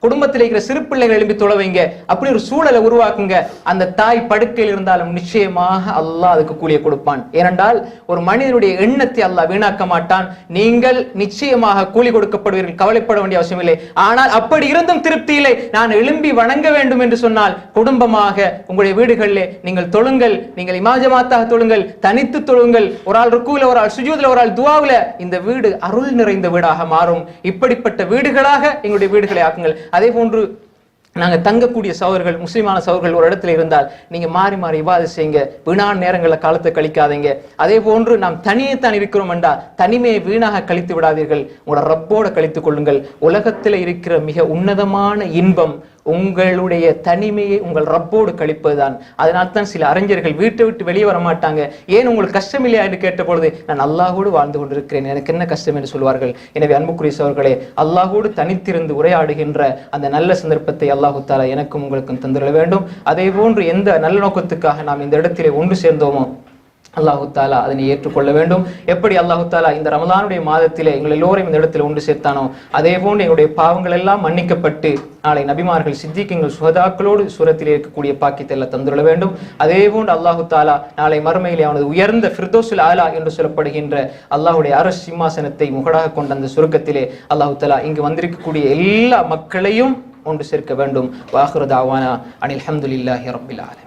குடும்பத்தில் இருக்கிற சிறு பிள்ளைகள் எழுப்பி தொழ வைங்க. அப்படி ஒரு சூழலை உருவாக்குங்க. அந்த தாய் படுக்கையில் இருந்தாலும் நிச்சயமாக அல்லாஹ் அதுக்கு கூலியை கொடுப்பான். ஏனென்றால் ஒரு மனிதனுடைய எண்ணத்தை அல்லாஹ் வீணாக்க மாட்டான். நீங்கள் நிச்சயமாக கூலி கொடுக்கப்படுவீர்கள், கவலைப்பட வேண்டிய அவசியம் இல்லை. ஆனால் அப்படி இருந்தும் திருப்தி இல்லை, நான் எழும்பி வணங்க வேண்டும் என்று சொன்னால் குடும்பமாக உங்களுடைய வீடுகளிலே நீங்கள் தொழுங்கள், நீங்கள் இமாஜமாத்தாக தொழுங்கள், தனித்து தொழுங்கள். ஒரு ஆள் ருக்குல, ஒரு ஆள் சுஜூதுல, ஒரு ஆள் துஆவுல. இந்த வீடு அருள் நிறைந்த வீடாக மாறும். இப்படிப்பட்ட வீடுகளாக எங்களுடைய வீடுகளை ஆக்குங்கள். அதே போன்று நாங்கள் தங்கக்கூடிய சகோதரர்கள், முஸ்லிமான சகோதரர்கள் ஒரு இடத்துல இருந்தால் நீங்க மாறி மாறி இபாதத் செய்யுங்க, வீணான நேரங்களில் காலத்தை கழிக்காதீங்க. அதே போன்று நாம் தனியே தான் இருக்கிறோம் என்றா தனிமையை வீணாக கழித்து விடாதீர்கள், உங்களோட ரப்போட கழித்துக் கொள்ளுங்கள். உலகத்தில் இருக்கிற மிக உன்னதமான இன்பம் உங்களுடைய தனிமையை உங்கள் ரப்போடு கழிப்பதுதான். அதனால்தான் சில அறிஞர்கள் வீட்டை விட்டு வெளியே வர மாட்டாங்க. ஏன் உங்களுக்கு கஷ்டம் இல்லையா என்று கேட்ட பொழுது, நான் அல்லாஹோடு வாழ்ந்து கொண்டிருக்கிறேன், எனக்கு என்ன கஷ்டம் என்று சொல்வார்கள். எனவே அன்புக்குரிய சகோதரர்களே, அல்லாஹோடு தனித்திருந்து உரையாடுகின்ற அந்த நல்ல சந்தர்ப்பத்தை அல்லாஹு தஆலா எனக்கும் உங்களுக்கும் தந்திர வேண்டும். அதே போன்று எந்த நல்ல நோக்கத்துக்காக நாம் இந்த இடத்திலே ஒன்று சேர்ந்தோமோ அல்லாஹு தாலா அதனை ஏற்றுக்கொள்ள வேண்டும். எப்படி அல்லாஹு தாலா இந்த ரமலானுடைய மாதத்திலே எங்கள் எல்லோரையும் இந்த இடத்தில் ஒன்று சேர்த்தானோ, அதே போன்று எங்களுடைய பாவங்கள் எல்லாம் மன்னிக்கப்பட்டு நாளை நபிமார்கள், சித்திகங்கள், சுஹதாக்களோடு சூரத்தில் இருக்கக்கூடிய பாக்கியத்தை எல்லாம் தந்துள்ள வேண்டும். அதே போன்று அல்லாஹு தாலா நாளை மறுமையிலே அவனது உயர்ந்த ஃபிர்தௌஸுல் ஆலா என்று சொல்லப்படுகின்ற அல்லாஹுடைய அரசு சிம்மாசனத்தை முகடாக கொண்ட அந்த சுருக்கத்திலே அல்லாஹு தாலா இங்கு வந்திருக்கக்கூடிய எல்லா மக்களையும் ஒன்று சேர்க்க வேண்டும். வாஹிரு தாவானா அனில் ஹம்துலில்லாஹி ரப்பில் ஆலமீன்.